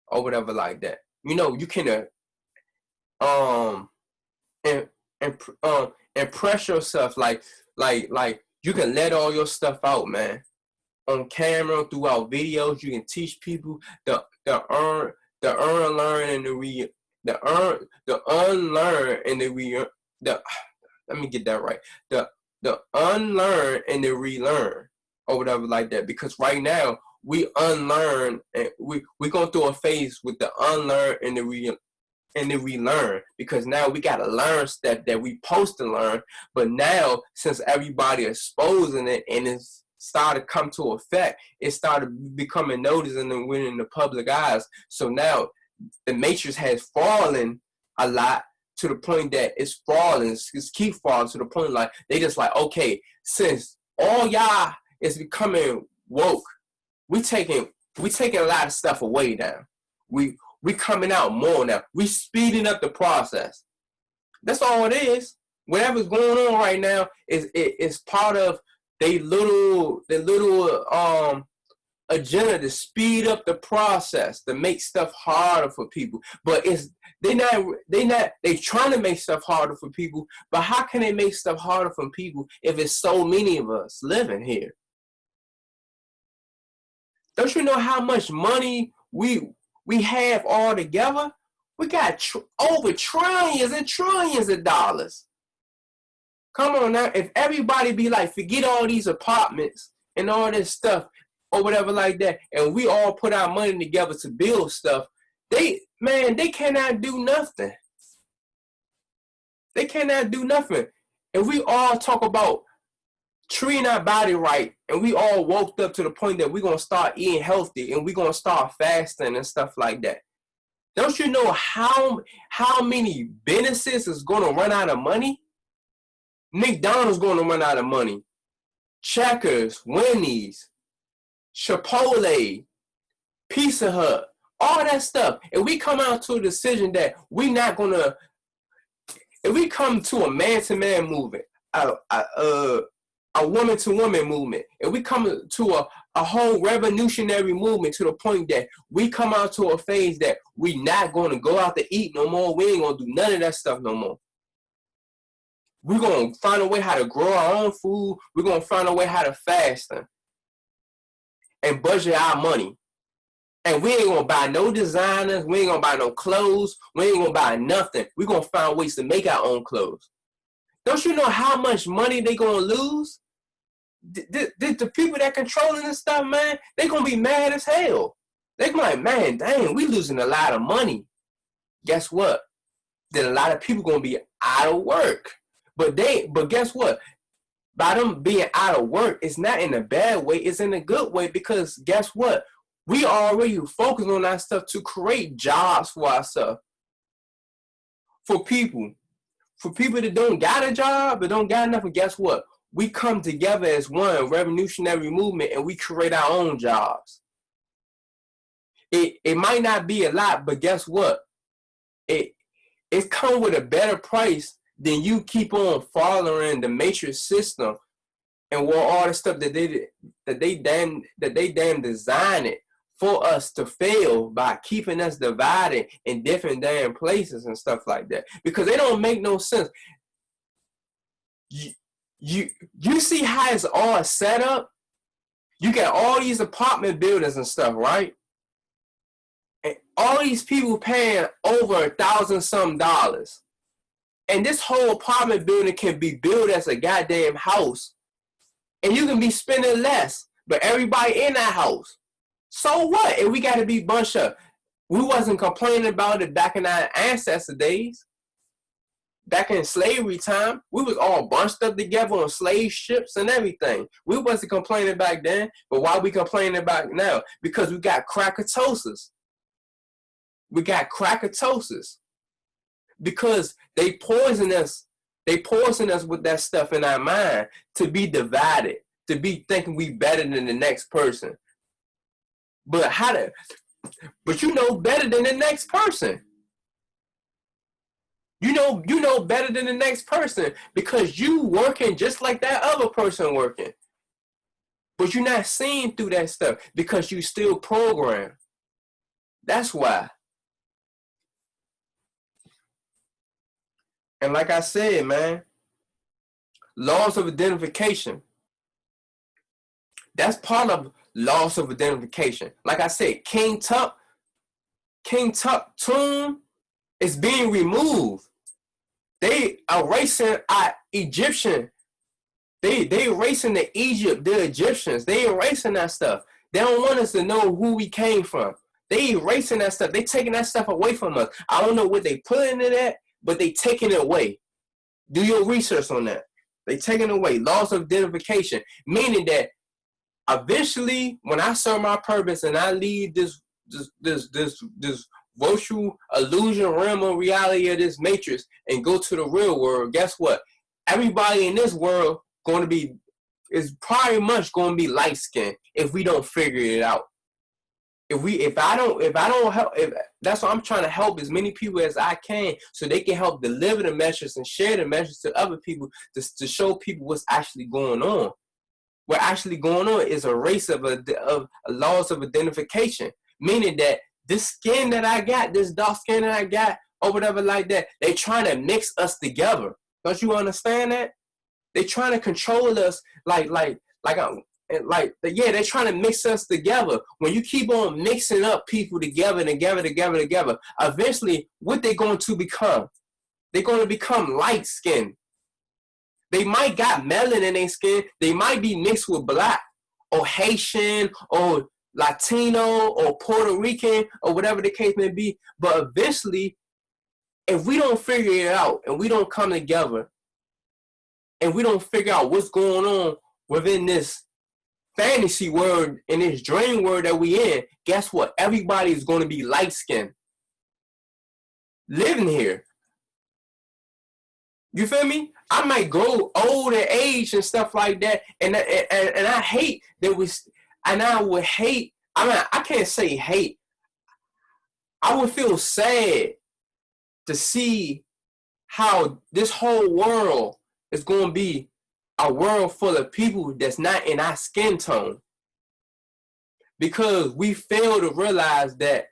or whatever like that. You know, you can impress yourself like you can let all your stuff out, man. On camera, throughout videos, you can teach people the unlearn and the unlearn and let me get that right. The unlearn and the relearn or whatever like that. Because right now we unlearn and we're going through a phase with the unlearn and the relearn, because now we got to learn stuff that we supposed to learn. But now, since everybody exposing it and it's started to come to effect, it started becoming noticed and winning the public eyes. So now the matrix has fallen a lot, to the point that it's falling, it's keep falling, to the point like they just like, okay, since all y'all is becoming woke, we taking a lot of stuff away now. We coming out more now. We speeding up the process. That's all it is. Whatever's going on right now is part of their little agenda to speed up the process, to make stuff harder for people. But they trying to make stuff harder for people. But how can they make stuff harder for people if it's so many of us living here? Don't you know how much money we have all together? We got over trillions and trillions of dollars. Come on now. If everybody be like, forget all these apartments and all this stuff or whatever like that, and we all put our money together to build stuff, they cannot do nothing. They cannot do nothing. If we all talk about treating our body right, and we all woke up to the point that we're going to start eating healthy and we're going to start fasting and stuff like that, don't you know how many businesses is going to run out of money? McDonald's going to run out of money. Checkers, Wendy's, Chipotle, Pizza Hut, all that stuff. If we come out to a decision that we're not going to, if we come to a man-to-man movement, a woman-to-woman movement, if we come to a whole revolutionary movement to the point that we come out to a phase that we're not going to go out to eat no more, we ain't going to do none of that stuff no more. We're going to find a way how to grow our own food. We're going to find a way how to fast and budget our money. And we ain't going to buy no designers. We ain't going to buy no clothes. We ain't going to buy nothing. We're going to find ways to make our own clothes. Don't you know how much money they going to lose? The people that controlling this stuff, man, they going to be mad as hell. They going to be like, man, dang, we losing a lot of money. Guess what? Then a lot of people going to be out of work. But guess what? By them being out of work, it's not in a bad way. It's in a good way, because guess what? We already focus on that stuff to create jobs for ourselves. For people that don't got a job, but don't got nothing, guess what? We come together as one revolutionary movement and we create our own jobs. It might not be a lot, but guess what? It comes with a better price than you keep on following the matrix system and what all the stuff that they damn designed it for us to fail by keeping us divided in different damn places and stuff like that. Because they don't make no sense. You see how it's all set up? You got all these apartment buildings and stuff, right? And all these people paying over $1,000-some. And this whole apartment building can be built as a goddamn house. And you can be spending less, but everybody in that house. So what? And we got to be bunch of, we wasn't complaining about it back in our ancestor days. Back in slavery time, we was all bunched up together on slave ships and everything. We wasn't complaining back then, but why we complaining about it now? Because we got crackatosis. We got crackatosis. Because they poison us. They poison us with that stuff in our mind to be divided, to be thinking we better than the next person. But but you know better than the next person. You know better than the next person because you working just like that other person working. But you're not seeing through that stuff because you still programmed. That's why. And like I said, man, laws of identification. That's part of laws of identification. Like I said, King Tut tomb is being removed. They erasing our Egyptian. They erasing the Egyptians. They erasing that stuff. They don't want us to know who we came from. They erasing that stuff. They taking that stuff away from us. I don't know what they put into that, but they taking it away. Do your research on that. They taking it away. Laws of identification, meaning that eventually, when I serve my purpose and I leave this virtual illusion realm of reality of this matrix and go to the real world, guess what? Everybody in this world is probably much going to be light skinned if we don't figure it out. If I don't help, that's why I'm trying to help as many people as I can so they can help deliver the message and share the message to other people to show people what's actually going on. What actually going on is a race of laws of identification, meaning that this skin that I got, this dark skin that I got, or whatever like that, they trying to mix us together. Don't you understand that? They trying to control us they're trying to mix us together. When you keep on mixing up people together, eventually what they're going to become? They're going to become light skinned. They might got melanin in their skin. They might be mixed with black or Haitian or Latino or Puerto Rican or whatever the case may be. But eventually, if we don't figure it out and we don't come together and we don't figure out what's going on within this fantasy world and this dream world that we in, guess what? Everybody's going to be light-skinned living here. You feel me? I might grow old in age and stuff like that, and I hate that I would hate. I can't say hate. I would feel sad to see how this whole world is going to be a world full of people that's not in our skin tone, because we fail to realize that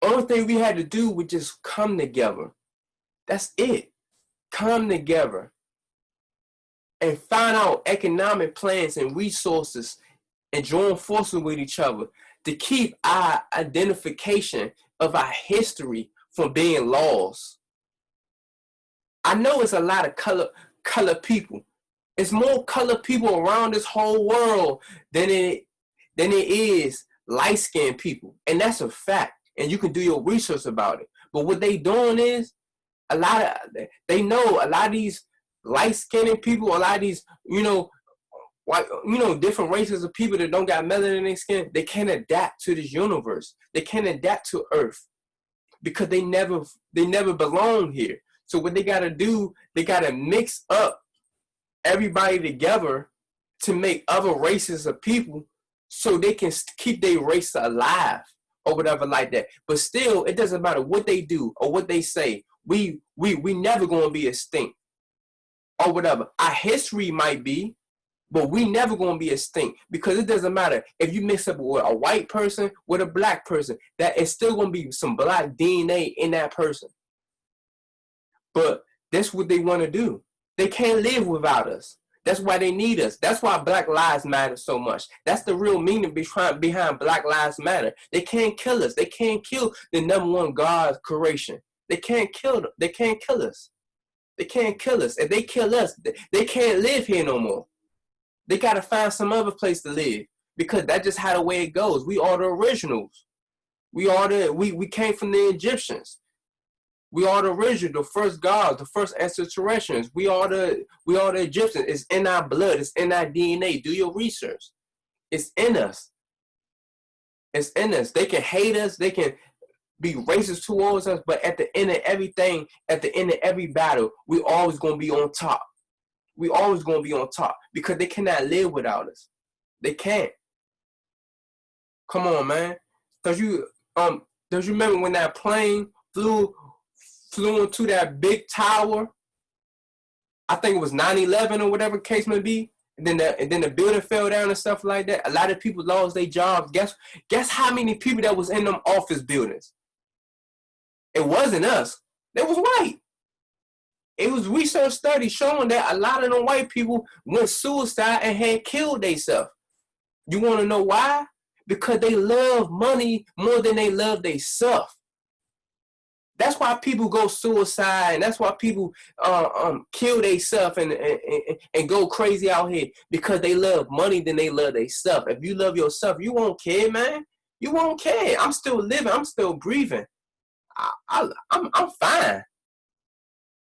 only thing we had to do was just come together. That's it. Come together and find out economic plans and resources and join forces with each other to keep our identification of our history from being lost. I know it's a lot of color people. It's more colored people around this whole world than it is light-skinned people. And that's a fact. And you can do your research about it. But what they doing is, they know a lot of these light-skinned people, a lot of these, Why, different races of people that don't got melanin in their skin, they can't adapt to this universe. They can't adapt to Earth because they never belong here. So what they gotta do, they gotta mix up everybody together to make other races of people so they can keep their race alive or whatever like that. But still, it doesn't matter what they do or what they say. We never gonna be extinct or whatever. Our history might be, but we never gonna be extinct because it doesn't matter if you mix up with a white person with a black person, that it's still gonna be some black DNA in that person. But that's what they want to do. They can't live without us. That's why they need us. That's why Black Lives Matter so much. That's the real meaning behind Black Lives Matter. They can't kill us. They can't kill the #1 God's creation. They can't kill them. They can't kill us. They can't kill us. If they kill us, they can't live here no more. They got to find some other place to live because that's just how the way it goes. We are the originals. We came from the Egyptians. We are the original, the first gods, the first extraterrestrials. We are the Egyptians. It's in our blood. It's in our DNA. Do your research. It's in us. It's in us. They can hate us. They can be racist towards us. But at the end of everything, at the end of every battle, we always going to be on top. We always going to be on top because they cannot live without us. They can't. Come on, man. Don't you remember when that plane flew into that big tower? I think it was 9/11 or whatever case may be. And then the building fell down and stuff like that. A lot of people lost their jobs. Guess how many people that was in them office buildings? It wasn't us. It was white. It was research studies showing that a lot of them white people went suicide and had killed themselves. You want to know why? Because they love money more than they love themselves. That's why people go suicide, and that's why people kill themselves and go crazy out here, because they love money than they love themselves. If you love yourself, you won't care, man. You won't care. I'm still living. I'm still breathing. I'm fine.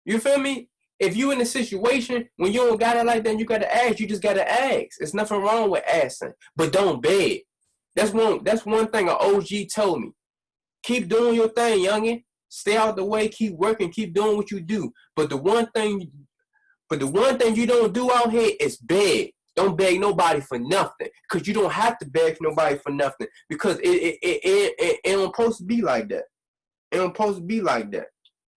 You feel me? If you in a situation when you don't got it like that, you got to ask. You just got to ask. There's nothing wrong with asking, but don't beg. That's one thing an OG told me. Keep doing your thing, youngin'. Stay out the way, keep working, keep doing what you do. But the one thing you don't do out here is beg. Don't beg nobody for nothing, because you don't have to beg nobody for nothing, because it don't supposed to be like that. It don't supposed to be like that.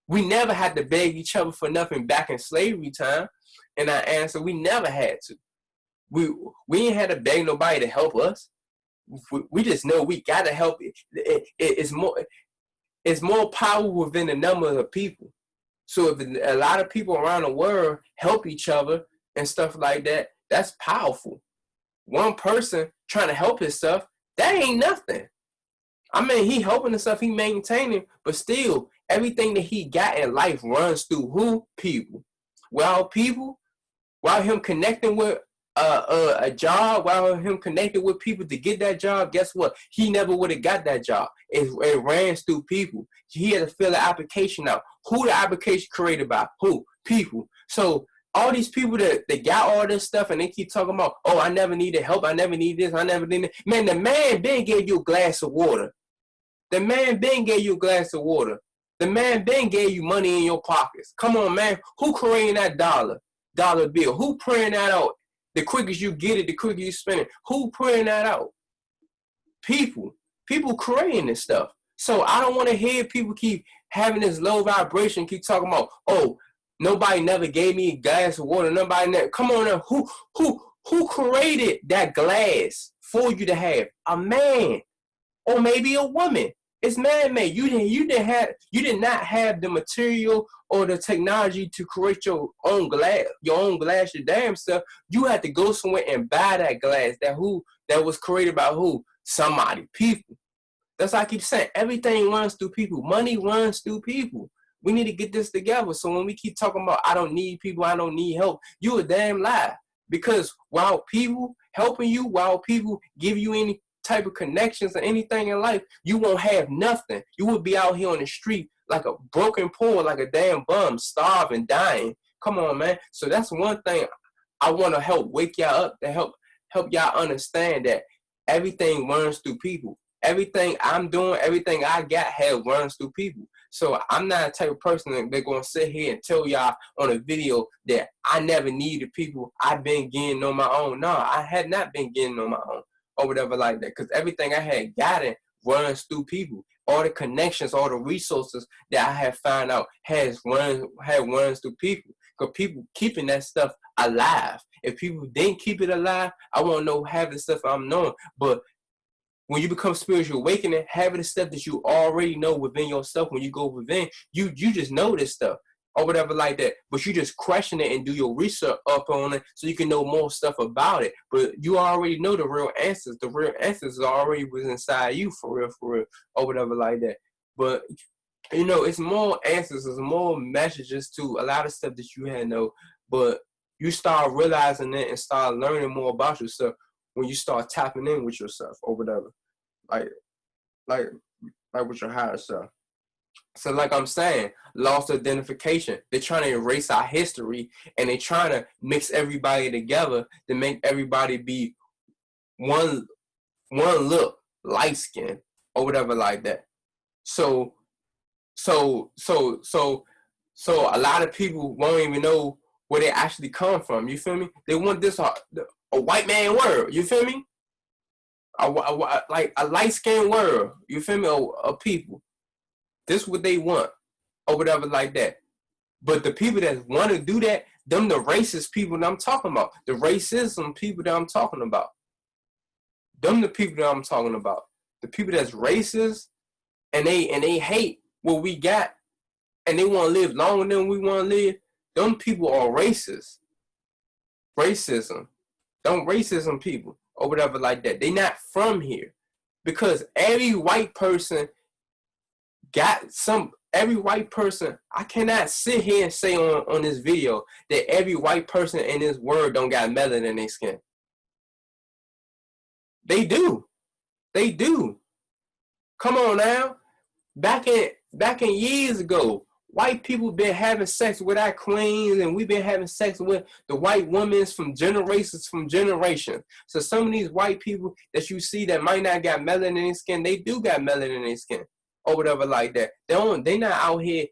We never had to beg each other for nothing back in slavery time, and I answer, we never had to. We ain't had to beg nobody to help us. We just know we gotta help. It's more power within the number of people. So if a lot of people around the world help each other and stuff like that, that's powerful. One person trying to help himself, that ain't nothing. I mean, he helping himself, he maintaining, but still, everything that he got in life runs through who? People. While him connecting with a job, while him connected with people to get that job, guess what? He never would have got that job. It ran through people. He had to fill the application out. Who the application created by? Who? People. So all these people that got all this stuff and they keep talking about, oh, I never needed help. I never need this. I never did that. Man, the man Ben gave you a glass of water. The man Ben gave you a glass of water. The man Ben gave you money in your pockets. Come on, man. Who creating that dollar bill? Who praying that out? The quicker you get it, the quicker you spend it. Who praying that out? People. People creating this stuff. So I don't want to hear people keep having this low vibration, keep talking about, oh, nobody never gave me a glass of water. Nobody never. Come on now. Who created that glass for you to have? A man. Or maybe a woman. It's man-made. You did not have the material or the technology to create your own glass, your damn self. You had to go somewhere and buy that glass. That was created by who? Somebody. People. That's why I keep saying everything runs through people. Money runs through people. We need to get this together. So when we keep talking about I don't need people, I don't need help, you a damn lie. Because while people helping you, while people give you any type of connections or anything in life, you won't have nothing. You would be out here on the street like a broken poor, like a damn bum, starving, dying. Come on, man. So that's one thing I want to help wake y'all up, to help y'all understand that everything runs through people. Everything I'm doing, everything I got runs through people. So I'm not a type of person that's going to sit here and tell y'all on a video that I never needed people. I've been getting on my own. No, I had not been getting on my own or whatever like that, because everything I had gotten runs through people. All the connections, all the resources that I have found out runs through people. Because people keeping that stuff alive. If people didn't keep it alive, I won't know half the stuff I'm knowing. But when you become spiritual awakening, having the stuff that you already know within yourself, when you go within, you just know this stuff or whatever like that. But you just question it and do your research up on it so you can know more stuff about it. But you already know the real answers. The real answers already was inside you, for real, or whatever like that. But you know, it's more answers, it's more messages to a lot of stuff that you had know. But you start realizing it and start learning more about yourself when you start tapping in with yourself or whatever, like with your higher self. So like I'm saying, lost identification. They're trying to erase our history, and they're trying to mix everybody together to make everybody be one look, light skin or whatever like that. So a lot of people won't even know where they actually come from. You feel me? They want this a white man world. You feel me? Like a light-skinned world. You feel me? Of people. This is what they want or whatever like that. But the people that want to do that, them the racist people that I'm talking about. The racism people that I'm talking about. Them the people that I'm talking about. The people that's racist and they hate what we got and they want to live longer than we want to live. Them people are racist. Racism. Them racism people or whatever like that. They not from here. Because every white person I cannot sit here and say on this video that every white person in this world don't got melanin in their skin. They do. They do. Come on now. Back in years ago, white people been having sex with our queens, and we've been having sex with the white women from generations. So some of these white people that you see that might not got melanin in their skin, they do got melanin in their skin or whatever like that. They not out here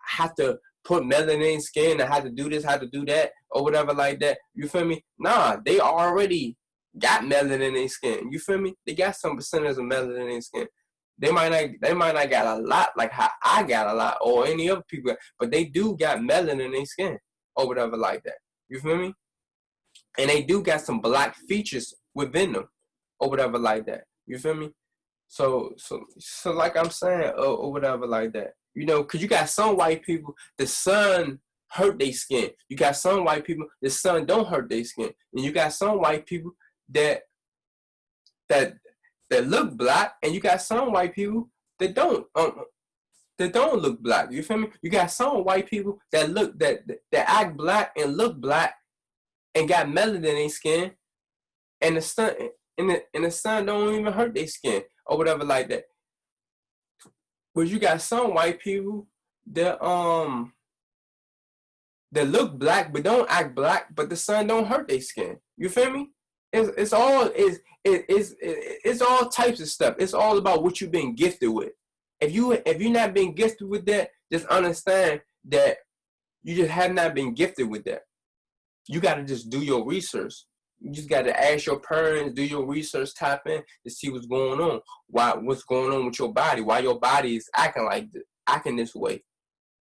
have to put melanin in their skin and have to do this, have to do that or whatever like that. You feel me? Nah, they already got melanin in their skin. You feel me? They got some percentage of melanin in their skin. They might not got a lot like how I got a lot or any other people, but they do got melanin in their skin or whatever like that. You feel me? And they do got some black features within them or whatever like that. You feel me? So like I'm saying or whatever like that. You know, because you got some white people, the sun hurt their skin. You got some white people, the sun don't hurt their skin. And you got some white people that look black, and you got some white people that don't look black. You feel me? You got some white people that act black and look black and got melanin in their skin, and the sun the sun don't even hurt their skin or whatever like that. But you got some white people that look black but don't act black, but the sun don't hurt their skin. You feel me? It's all types of stuff. It's all about what you've been gifted with. If you're not been gifted with that, just understand that you just have not been gifted with that. You got to just do your research. You just got to ask your parents, do your research, tap in to see what's going on. What's going on with your body? Why your body is acting this way?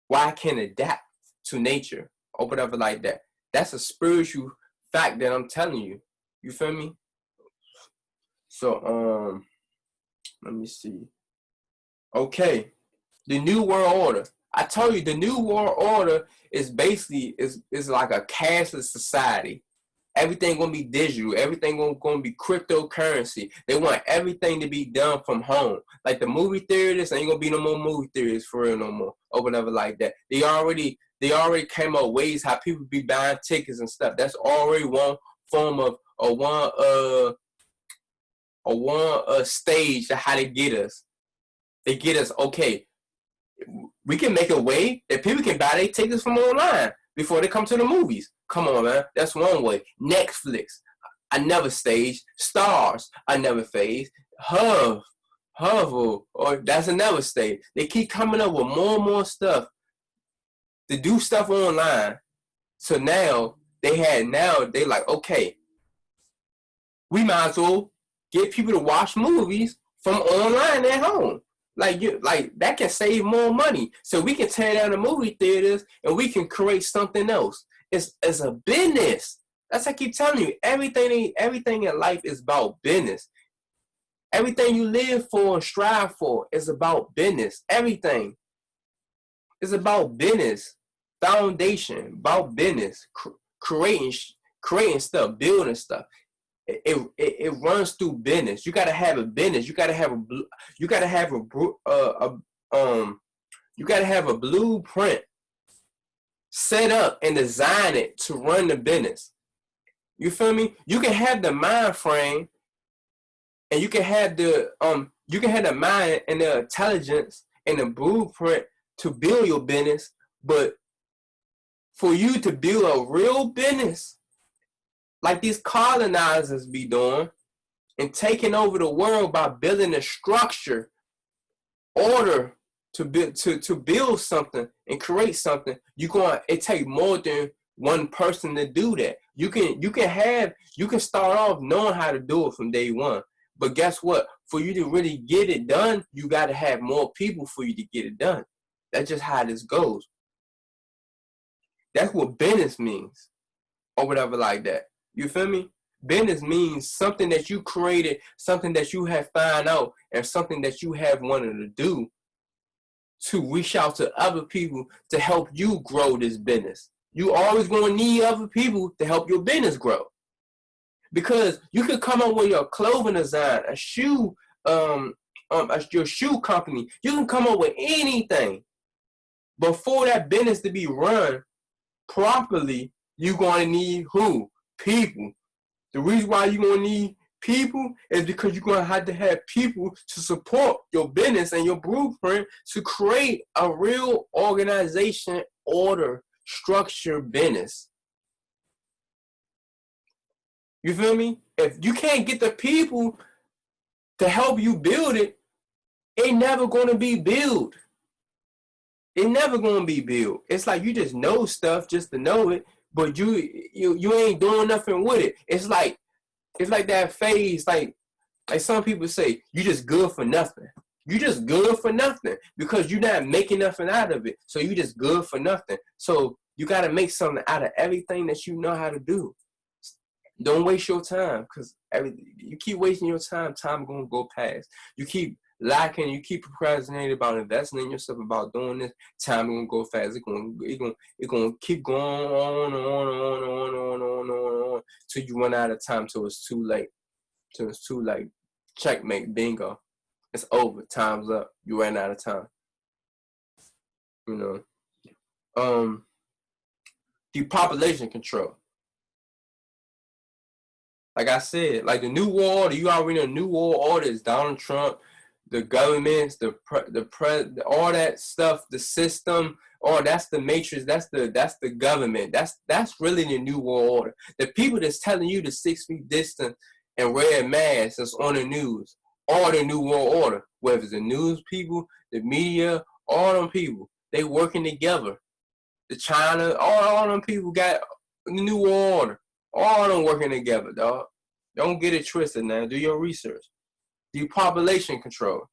Why I can't adapt to nature or whatever like that. That's a spiritual fact that I'm telling you. You feel me? So, let me see. Okay. The New World Order. I told you the New World Order is basically is like a cashless society. Everything gonna be digital. Everything gonna be cryptocurrency. They want everything to be done from home. Like the movie theaters, ain't gonna be no more movie theaters for real no more or whatever like that. They already came up with ways how people be buying tickets and stuff. That's already one form of one stage to how they get us. They get us, okay, we can make a way that people can buy their tickets from online before they come to the movies. Come on, man. That's one way. Netflix, I never staged. Stars, I never phased. Hover, or that's another stage. They keep coming up with more and more stuff to do stuff online. So now they like, okay, we might as well get people to watch movies from online at home. Like that can save more money. So we can tear down the movie theaters and we can create something else. It's a business. That's I keep telling you. Everything in life is about business. Everything you live for and strive for is about business. Everything is about business. Foundation, about business. Creating stuff, building stuff. It runs through business. You gotta have a business. You gotta have a blueprint set up and design it to run the business. You feel me? You can have the mind frame, and you can have the mind and the intelligence and the blueprint to build your business, but for you to build a real business, like these colonizers be doing, and taking over the world by building a structure, order to build something and create something, it takes more than one person to do that. You can start off knowing how to do it from day one. But guess what? For you to really get it done, you got to have more people for you to get it done. That's just how this goes. That's what business means, or whatever like that. You feel me? Business means something that you created, something that you have found out, and something that you have wanted to do to reach out to other people to help you grow this business. You always going to need other people to help your business grow. Because you can come up with your clothing design, a shoe, your shoe company. You can come up with anything. But for that business to be run properly, you're going to need who? People. The reason why you're going to need people is because you're going to have people to support your business and your blueprint to create a real organization, order, structure business. You feel me? If you can't get the people to help you build it, it's never going to be built. It's never going to be built. It's like you just know stuff just to know it, but you ain't doing nothing with it. It's like that phase, like some people say, you just good for nothing. You just good for nothing because you're not making nothing out of it. So you just good for nothing. So you got to make something out of everything that you know how to do. Don't waste your time, because you keep wasting your time, time going to go past. You keep lacking, you keep procrastinating about investing in yourself, about doing this, time going to go fast. It's going to keep going on till you run out of time, till it's too late. Checkmate, bingo. It's over. Time's up. You ran out of time. You know. Depopulation control. Like I said, like the new world order, you already know the new world order is Donald Trump, the governments, all that stuff, the system, that's the matrix, that's the government. That's really the new world order. The people that's telling you the 6 feet distance and wear a mask that's on the news, all the new world order, whether it's the news people, the media, all them people, they working together. The China, all them people got the new world order. All of them working together, dog. Don't get it twisted now. Do your research. Depopulation control.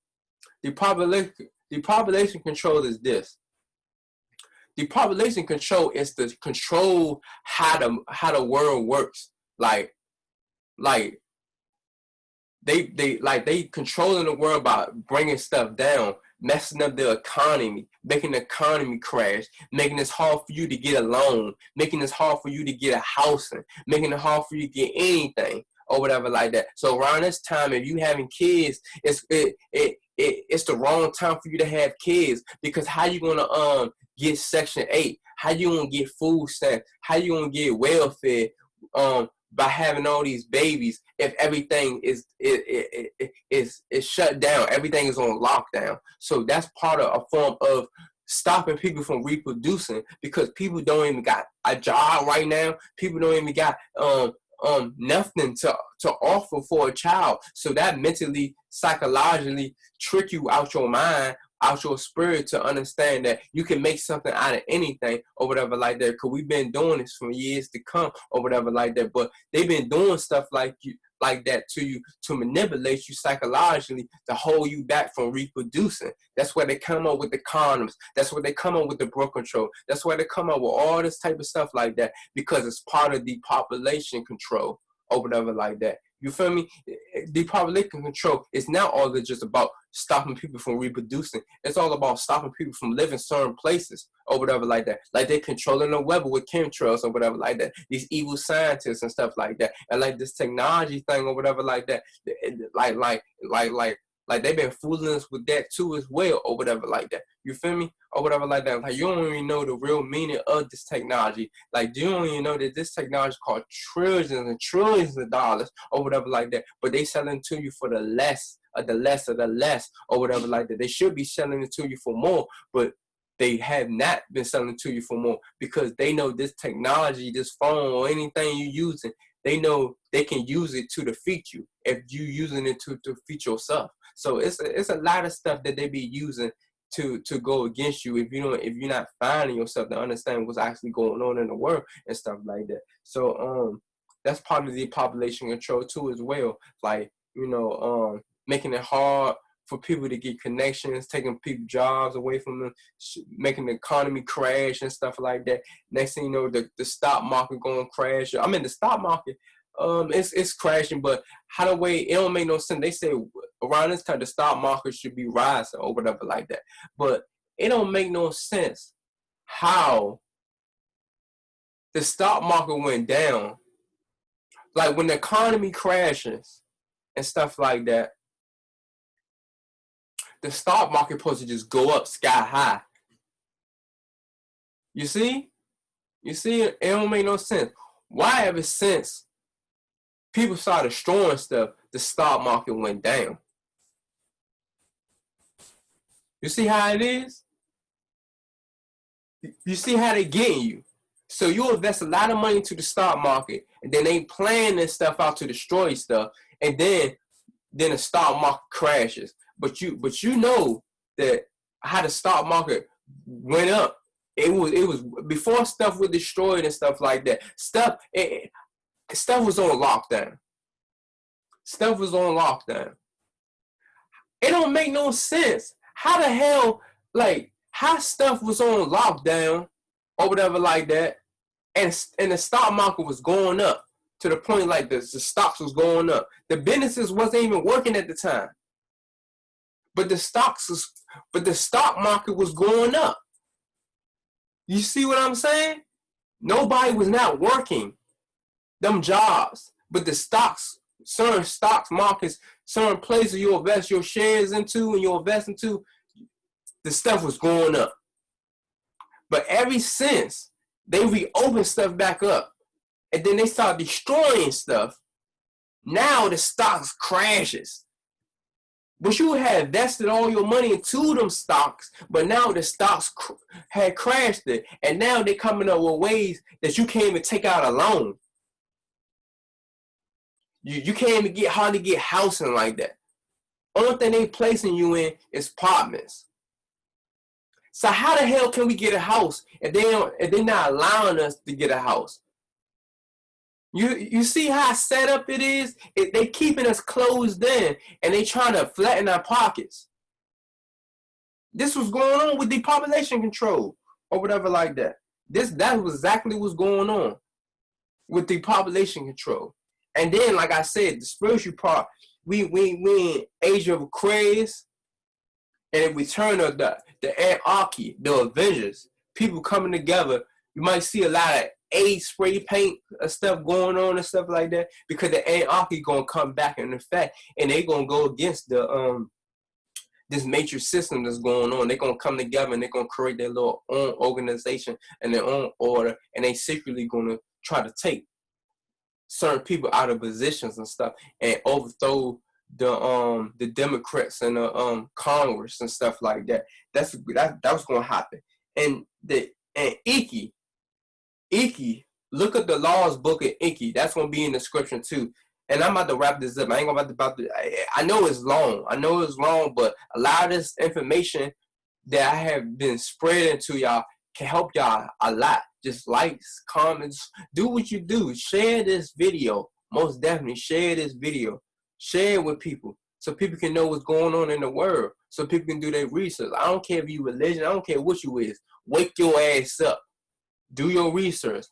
Depopulation control is this. Depopulation control is to control how the world works. Like they controlling the world by bringing stuff down, messing up the economy, making the economy crash, making it hard for you to get a loan, making it hard for you to get a house, making it hard for you to get anything or whatever like that. So around this time, if you having kids, it's the wrong time for you to have kids, because how you gonna get Section 8? How you gonna get food stamps? How you gonna get welfare? By having all these babies, if everything is shut down, everything is on lockdown. So that's part of a form of stopping people from reproducing, because people don't even got a job right now. People don't even got nothing to offer for a child. So that mentally, psychologically trick you out your mind, out your spirit, to understand that you can make something out of anything or whatever like that. Because we've been doing this for years to come or whatever like that. But they've been doing stuff like that to you, to manipulate you psychologically, to hold you back from reproducing. That's where they come up with the condoms. That's where they come up with the birth control. That's where they come up with all this type of stuff like that, because it's part of depopulation control or whatever like that. You feel me? Depopulation control is not all just about stopping people from reproducing. It's all about stopping people from living certain places or whatever like that. Like they're controlling the weather with chemtrails or whatever like that. These evil scientists and stuff like that. And like this technology thing or whatever like that. Like they've been fooling us with that too as well or whatever like that. You feel me? Or whatever like that. Like you don't even know the real meaning of this technology. Like you don't even know that this technology costs trillions and trillions of dollars or whatever like that. But they selling to you for the less of the less of the less or whatever like that. They should be selling it to you for more, but they have not been selling it to you for more, because they know this technology, this phone or anything you're using, they know they can use it to defeat you if you using it to defeat yourself. So it's a lot of stuff that they be using to go against you if you're not finding yourself to understand what's actually going on in the world and stuff like that. So that's part of the population control too as well. Like, making it hard for people to get connections, taking people's jobs away from them, making the economy crash and stuff like that. Next thing you know, the stock market going to crash. I mean, the stock market, it's crashing, but it don't make no sense. They say around this time the stock market should be rising or whatever like that, but it don't make no sense how the stock market went down. Like when the economy crashes and stuff like that, the stock market supposed to just go up sky high. You see? It don't make no sense. Why ever since people started destroying stuff, the stock market went down? You see how it is? You see how they getting you. So you invest a lot of money into the stock market, and then they plan this stuff out to destroy stuff, and then the stock market crashes. But you know that how the stock market went up. It was before stuff was destroyed and stuff like that. Stuff was on lockdown. Stuff was on lockdown. It don't make no sense. How the hell, like, how stuff was on lockdown or whatever like that, and the stock market was going up to the point like the stocks was going up. The businesses wasn't even working at the time. But the stock market was going up. You see what I'm saying? Nobody was not working them jobs, but the stocks, certain stocks markets, certain places you invest your shares into and you invest into, the stuff was going up. But ever since they reopened stuff back up, and then they start destroying stuff, now the stocks crashes. But you had invested all your money into them stocks, but now the stocks had crashed it, and now they're coming up with ways that you can't even take out a loan. You can't even hardly get housing like that. Only thing they placing you in is apartments. So how the hell can we get a house if they're not allowing us to get a house? You see how set up it is? They keeping us closed in, and they trying to flatten our pockets. This was going on with depopulation control or whatever like that. That was exactly what's going on with depopulation control. And then, like I said, the spiritual part, we in age of Aquarius, and in return of the Anarchy, the Avengers, people coming together. You might see a lot of spray paint stuff going on and stuff like that, because the Anarchy gonna come back in effect, and they gonna go against the this matrix system that's going on. They're gonna come together and they're gonna create their little own organization and their own order, and they secretly gonna try to take certain people out of positions and stuff and overthrow the Democrats and the Congress and stuff like that. That was gonna happen. And Enki, look at the laws book of Enki. That's gonna be in the description too. And I'm about to wrap this up. I ain't gonna about to I know it's long. But a lot of this information that I have been spreading to y'all can help y'all a lot. Just likes, comments, do what you do. Share this video. Most definitely share this video. Share it with people so people can know what's going on in the world. So people can do their research. I don't care if you religion. I don't care what you is. Wake your ass up. Do your research.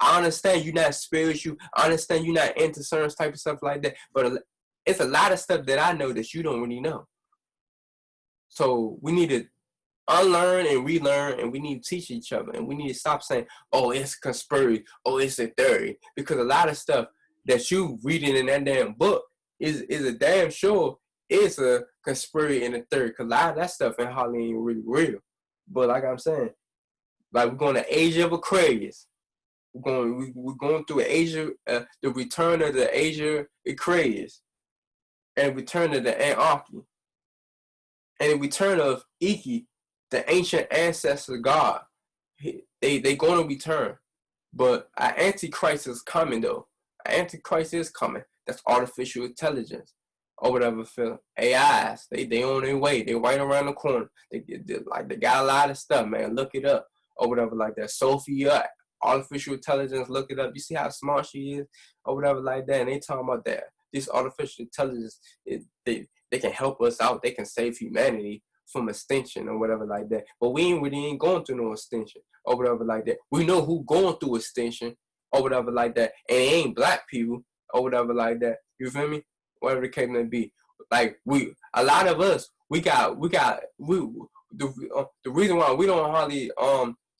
I understand you're not spiritual. I understand you're not into certain type of stuff like that. But it's a lot of stuff that I know that you don't really know. So we need to unlearn and relearn, and we need to teach each other, and we need to stop saying, oh, it's conspiracy, oh, it's a theory, because a lot of stuff that you reading in that damn book is a damn sure it's a conspiracy and a theory, because a lot of that stuff in hardly ain't really real. But like I'm saying, like we're going to age of Aquarius, we're going through Asia, the return of the Asia Aquarius, and return of the Anarchy, and the return of Enki, the ancient ancestor God. They going to return. But an Antichrist is coming, though. An Antichrist is coming. That's artificial intelligence. Or whatever. AIs. They on their way. They right around the corner. They got a lot of stuff, man. Look it up. Or whatever like that. Sophia, artificial intelligence, look it up. You see how smart she is? Or whatever like that. And they talking about that. This artificial intelligence, they can help us out. They can save humanity from extinction or whatever like that. But we ain't going through no extinction or whatever like that. We know who going through extinction or whatever like that. And it ain't black people or whatever like that. You feel me? Whatever the case may be. Like a lot of us, the reason why we don't hardly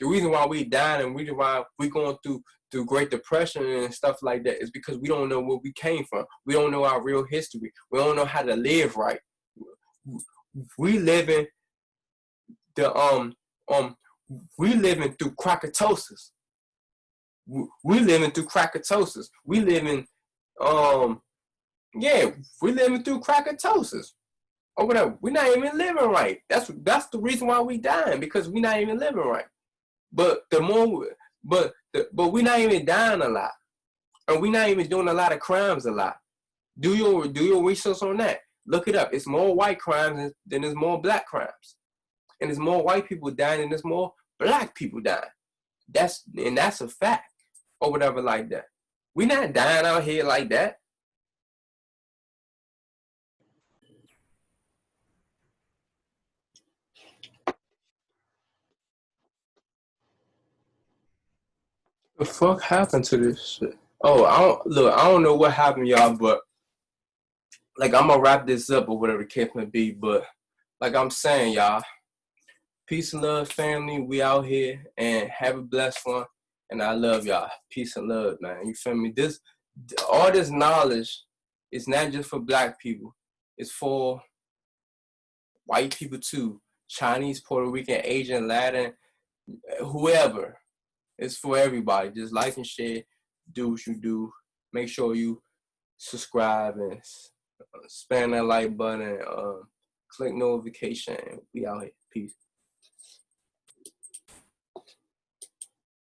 the reason why we dying and the reason why we going through Great Depression and stuff like that is because we don't know where we came from. We don't know our real history. We don't know how to live right. We living we living through Krakatosis. We living through Krakatosis. We living we living through Krakatosis. Or whatever. We're not even living right. That's the reason why we dying, because we're not even living right. But we're not even dying a lot. And we're not even doing a lot of crimes a lot. Do your research on that. Look it up. It's more white crimes than there's more black crimes. And there's more white people dying than there's more black people dying. That's a fact. Or whatever like that. We're not dying out here like that. The fuck happened to this shit? Oh, I don't know what happened, y'all, but like I'm gonna wrap this up or whatever the case may be, but like I'm saying, y'all, peace and love, family. We out here and have a blessed one. And I love y'all. Peace and love, man. You feel me? All this knowledge is not just for black people. It's for white people too. Chinese, Puerto Rican, Asian, Latin, whoever. It's for everybody. Just like and share. Do what you do. Make sure you subscribe and spam that like button. Click notification. We out here. Peace.